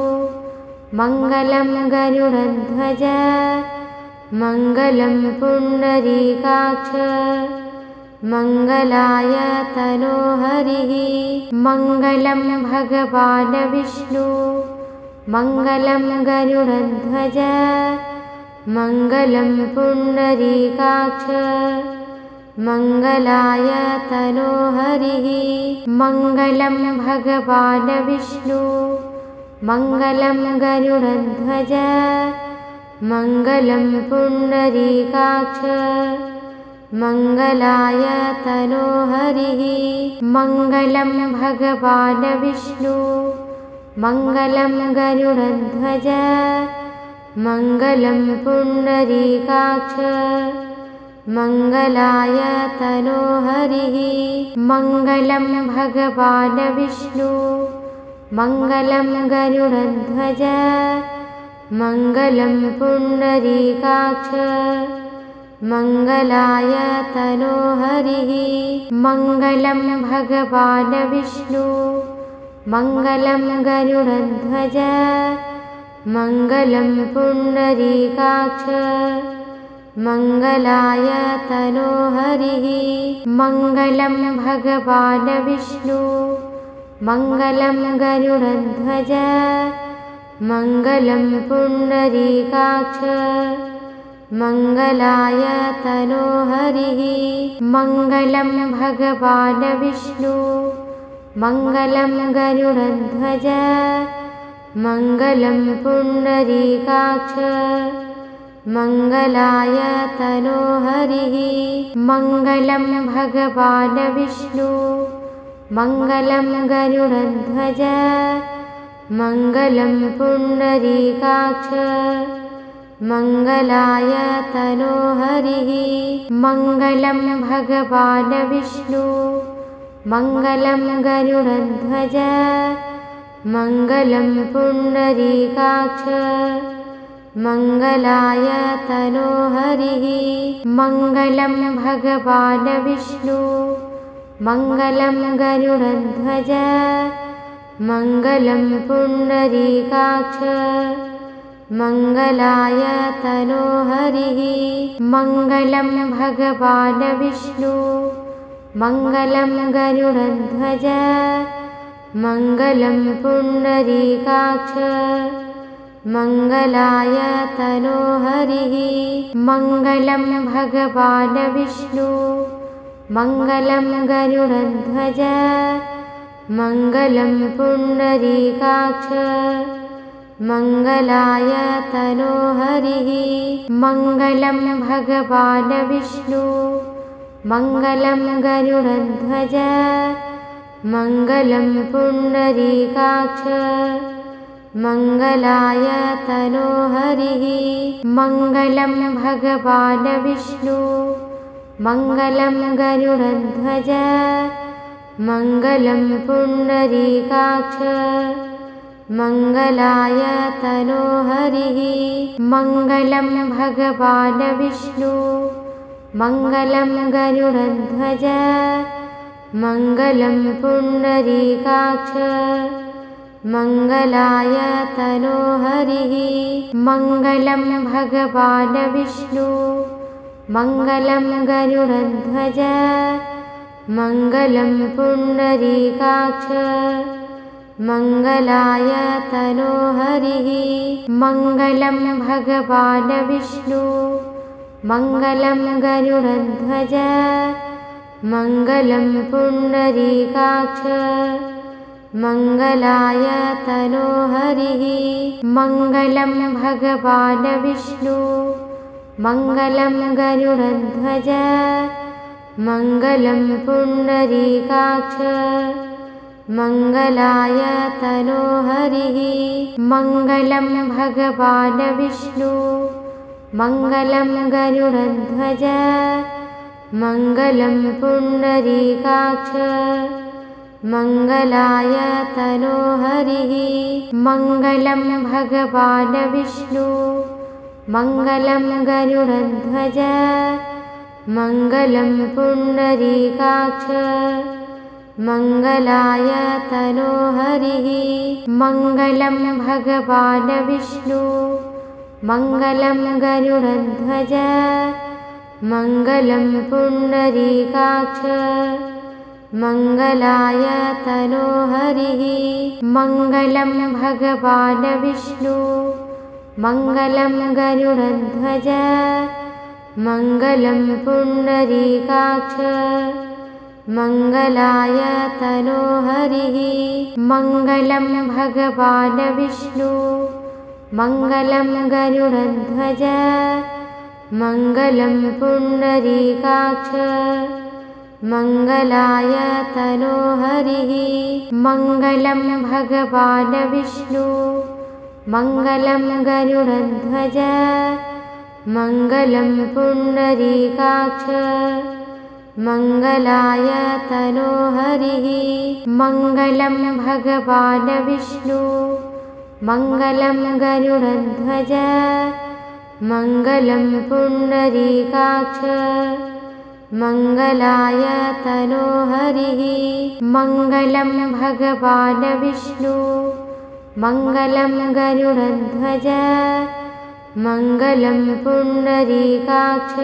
मङ्गलं गरुडध्वज मङ्गलं पुण्डरीकाक्ष मङ्गलाय तनोहरिः मङ्गलं भगवान् विष्णु मङ्गलं गरुडध्वज मङ्गलं पुण्डरीकाक्ष मङ्गलाय तनोहरिः मङ्गलं भगवान् विष्णु मङ्गलं गरुडध्वज मङ्गलं पुण्डरीकाक्ष मङ्गलाय तनोहरिः मङ्गलं भगवान् विष्णु मङ्गलं गरुडध्वज मङ्गलं पुण्डरीकाक्ष मङ्गलाय तनोहरिः मङ्गलं भगवान् विष्णु मङ्गलं गरुडध्वज मङ्गलं पुण्डरीकाक्ष मङ्गलाय तनोहरिः मङ्गलं भगवान् विष्णु मङ्गलं गरुडध्वज मङ्गलं पुण्डरीकाक्ष मङ्गलाय तनोहरिः मङ्गलं भगवान् विष्णु मङ्गलं गरुडध्वज मङ्गलं पुण्डरीकाक्ष मङ्गलाय तनोहरिः मङ्गलं भगवान् विष्णु मङ्गलं गरुडध्वज मङ्गलं पुण्डरीकाक्ष मङ्गलाय तनोहरिः मङ्गलं भगवान् विष्णु मङ्गलं गरुडध्वज मङ्गलं पुण्डरीकाक्ष मङ्गलाय तनोहरिः मङ्गलं भगवान् विष्णु मङ्गलं गरुडध्वज मङ्गलं पुण्डरीकाक्ष मङ्गलाय तनोहरिः मङ्गलं भगवान् विष्णु मङ्गलं गरुडध्वज मङ्गलं पुण्डरीकाक्ष मङ्गलाय तनोहरिः मङ्गलं भगवान् विष्णु मङ्गलं गरुडध्वज मङ्गलं पुण्डरीकाक्ष मङ्गलाय तनोहरिः मङ्गलं भगवान् विष्णु मङ्गलं गरुडध्वज मङ्गलं पुण्डरीकाक्ष मङ्गलाय तनोहरिः मङ्गलं भगवान् विष्णु मङ्गलं गरुडध्वज मङ्गलं पुण्डरीकाक्ष मङ्गलाय तनोहरिः मङ्गलं भगवान् विष्णु मङ्गलं गरुडध्वज मङ्गलं पुण्डरीकाक्ष मङ्गलाय तनोहरिः मङ्गलं भगवान् विष्णु मङ्गलं गरुडध्वज मङ्गलं पुण्डरीकाक्ष मङ्गलाय तनोहरिः मङ्गलं भगवान् विष्णु मङ्गलं गरुडध्वज मङ्गलं पुण्डरीकाक्ष मङ्गलाय तनोहरिः मङ्गलं भगवान् विष्णु मङ्गलं गरुडध्वज मङ्गलं पुण्डरीकाक्ष मङ्गलाय तनोहरिः मङ्गलं भगवान् विष्णु मङ्गलं गरुडध्वज मङ्गलं पुण्डरीकाक्ष मङ्गलाय तनोहरिः मङ्गलं भगवान् विष्णु मङ्गलं गरुडध्वज मङ्गलं पुण्डरीकाक्ष मङ्गलाय तनोहरिः मङ्गलं भगवान् विष्णु मङ्गलं गरुडध्वज मङ्गलं पुण्डरीकाक्ष मङ्गलाय तनोहरिः मङ्गलं भगवान् विष्णु मङ्गलं गरुडध्वज मङ्गलं पुण्डरीकाक्ष मङ्गलाय तनोहरिः मङ्गलं भगवान् विष्णु मङ्गलं गरुडध्वज मङ्गलं पुण्डरीकाक्ष मङ्गलाय तनोहरिः मङ्गलं भगवान् विष्णु मङ्गलं गरुडध्वज मङ्गलं पुण्डरीकाक्ष मङ्गलाय तनोहरिः मङ्गलं भगवान् विष्णु मङ्गलं गरुडध्वज मङ्गलं पुण्डरीकाक्ष मङ्गलाय तनोहरिः मङ्गलं भगवान् विष्णु मङ्गलं गरुडध्वज मङ्गलं पुण्डरीकाक्ष मङ्गलाय तनोहरिः मङ्गलं भगवान् विष्णु मङ्गलं गरुडध्वज मङ्गलं पुण्डरीकाक्ष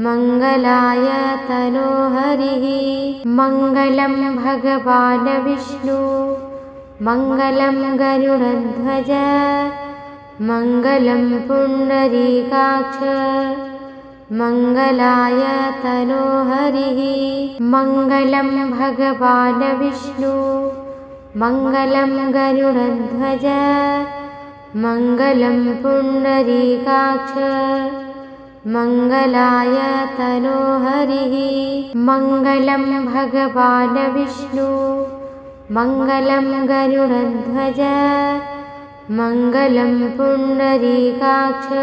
मङ्गलाय तनोहरिः मङ्गलं भगवान् विष्णु मङ्गलं गरुडध्वज मङ्गलं पुण्डरीकाक्ष मङ्गलाय तनोहरिः मङ्गलं भगवान् विष्णु मङ्गलं गरुडध्वज मङ्गलं पुण्डरीकाक्ष मङ्गलाय तनोहरिः मङ्गलं भगवान् विष्णु मङ्गलं गरुडध्वज मङ्गलं पुण्डरीकाक्ष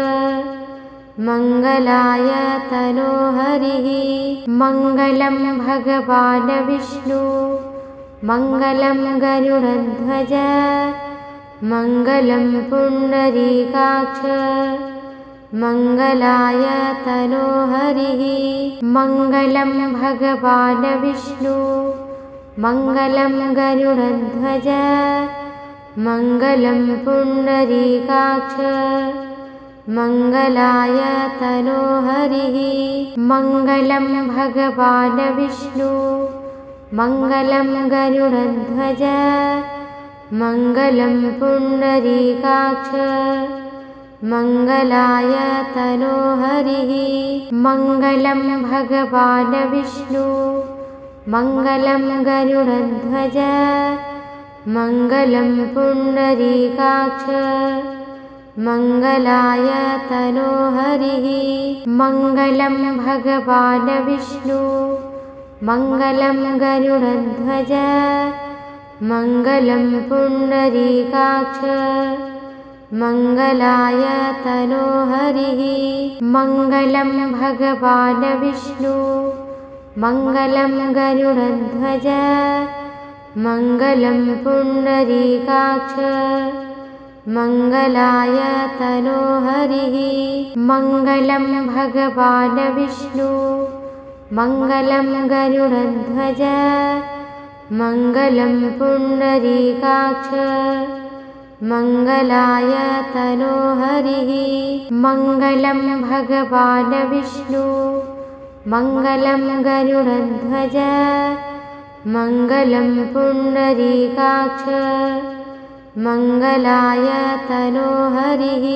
मङ्गलाय तनोहरिः मङ्गलं भगवान् विष्णु मङ्गलं गरुडध्वज मङ्गलं पुण्डरीकाक्ष मङ्गलाय तनोहरिः मङ्गलं भगवान् विष्णु मङ्गलं गरुडध्वज मङ्गलं पुण्डरीकाक्ष मङ्गलाय तनोहरिः मङ्गलं भगवान् विष्णु मङ्गलं गरुडध्वज मङ्गलं पुण्डरीकाक्ष मङ्गलाय तनोहरिः मङ्गलं भगवान् विष्णु मङ्गलं गरुडध्वज मङ्गलं पुण्डरीकाक्ष मङ्गलाय तनोहरिः मङ्गलं भगवान् विष्णु मङ्गलं गरुडध्वज मङ्गलं पुण्डरीकाक्ष मङ्गलाय तनोहरिः मङ्गलं भगवान् विष्णु मङ्गलं गरुडध्वज मङ्गलं पुण्डरीकाक्ष मङ्गलाय तनोहरिः मङ्गलं भगवान् विष्णु मङ्गलं गरुडध्वज मङ्गलं पुण्डरीकाक्ष मङ्गलाय तनोहरिः मङ्गलं भगवान् विष्णु मङ्गलं गरुडध्वज मङ्गलं पुण्डरीकाक्ष मङ्गलाय तनोहरिः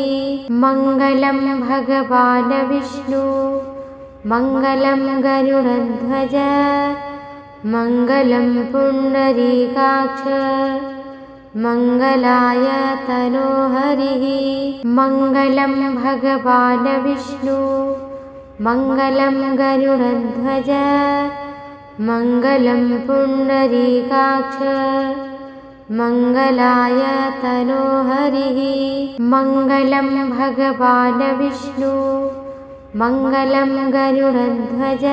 मङ्गलं भगवान् विष्णु मङ्गलं गरुडध्वज मङ्गलं पुण्डरीकाक्ष मङ्गलाय तनोहरिः मङ्गलं भगवान् विष्णु मङ्गलं गरुडध्वज मङ्गलं पुण्डरीकाक्ष मङ्गलाय तनोहरिः मङ्गलं भगवान् विष्णु मङ्गलं गरुडध्वज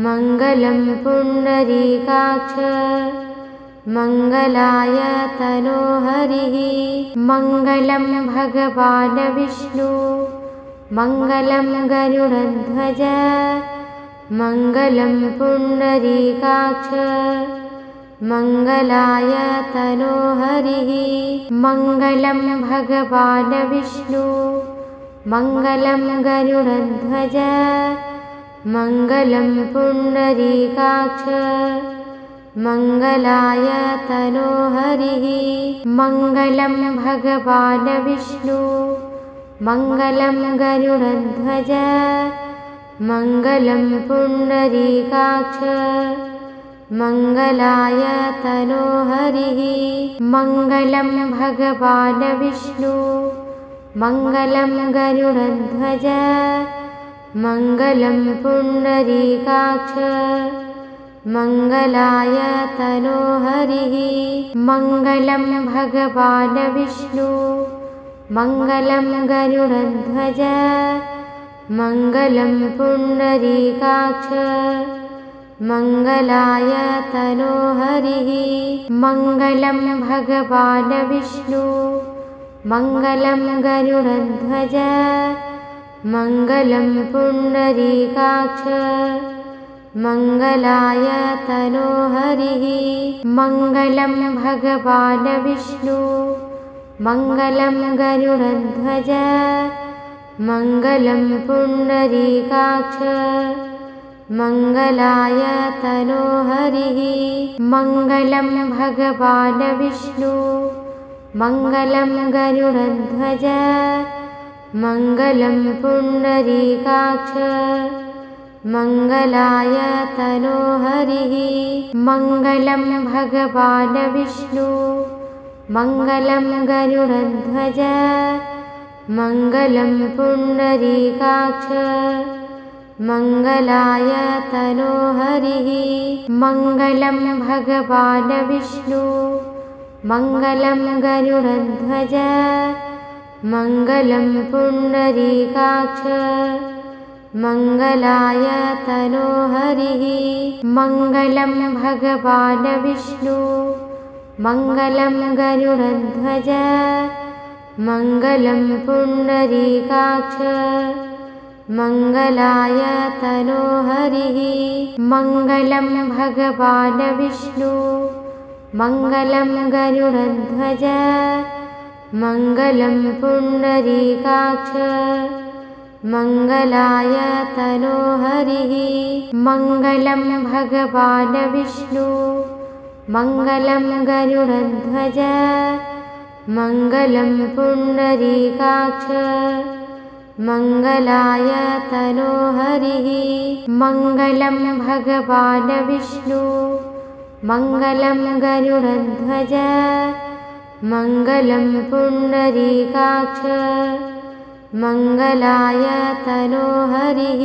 मङ्गलं पुण्डरीकाक्ष मङ्गलाय तनोहरिः मङ्गलं भगवान् विष्णु मङ्गलं गरुडध्वज मङ्गलं पुण्डरीकाक्ष मङ्गलाय तनोहरिः मङ्गलं भगवान् विष्णु मङ्गलं गरुडध्वज मङ्गलं पुण्डरीकाक्ष मङ्गलाय तनोहरिः मङ्गलं भगवान् विष्णु मङ्गलं गरुडध्वज मङ्गलं पुण्डरीकाक्ष मङ्गलाय तनोहरिः मङ्गलं भगवान् विष्णु मङ्गलं गरुडध्वज मङ्गलं पुण्डरीकाक्ष मङ्गलाय तनोहरिः मङ्गलं भगवान् विष्णु मङ्गलं गरुडध्वज मङ्गलं पुण्डरीकाक्ष मङ्गलाय तनोहरिः मङ्गलं भगवान् विष्णु मङ्गलं गरुडध्वज मङ्गलं पुण्डरीकाक्ष मङ्गलाय तनोहरिः मङ्गलं भगवान् विष्णु मङ्गलं गरुडध्वज मङ्गलं पुण्डरीकाक्ष मङ्गलाय तनोहरिः मङ्गलं भगवान् विष्णु मङ्गलं गरुडध्वज मङ्गलं पुण्डरीकाक्ष मङ्गलाय तनोहरिः मङ्गलं भगवान् विष्णु मङ्गलं गरुडध्वज मङ्गलं पुण्डरीकाक्ष मङ्गलाय तनोहरिः मङ्गलं भगवान् विष्णु मङ्गलं गरुडध्वज मङ्गलं पुण्डरीकाक्ष मङ्गलाय तनोहरिः मङ्गलं भगवान् विष्णु मङ्गलं गरुडध्वज मङ्गलं पुण्डरीकाक्ष मङ्गलाय तनोहरिः मङ्गलं भगवान् विष्णु मङ्गलं गरुडध्वज मङ्गलं पुण्डरीकाक्ष मङ्गलाय तनोहरिः मङ्गलं भगवान् विष्णु मङ्गलं गरुडध्वज मङ्गलं पुण्डरीकाक्ष मङ्गलाय तनोहरिः मङ्गलं भगवान् विष्णु मङ्गलं गरुडध्वज मङ्गलं पुण्डरीकाक्ष मङ्गलाय तनोहरिः।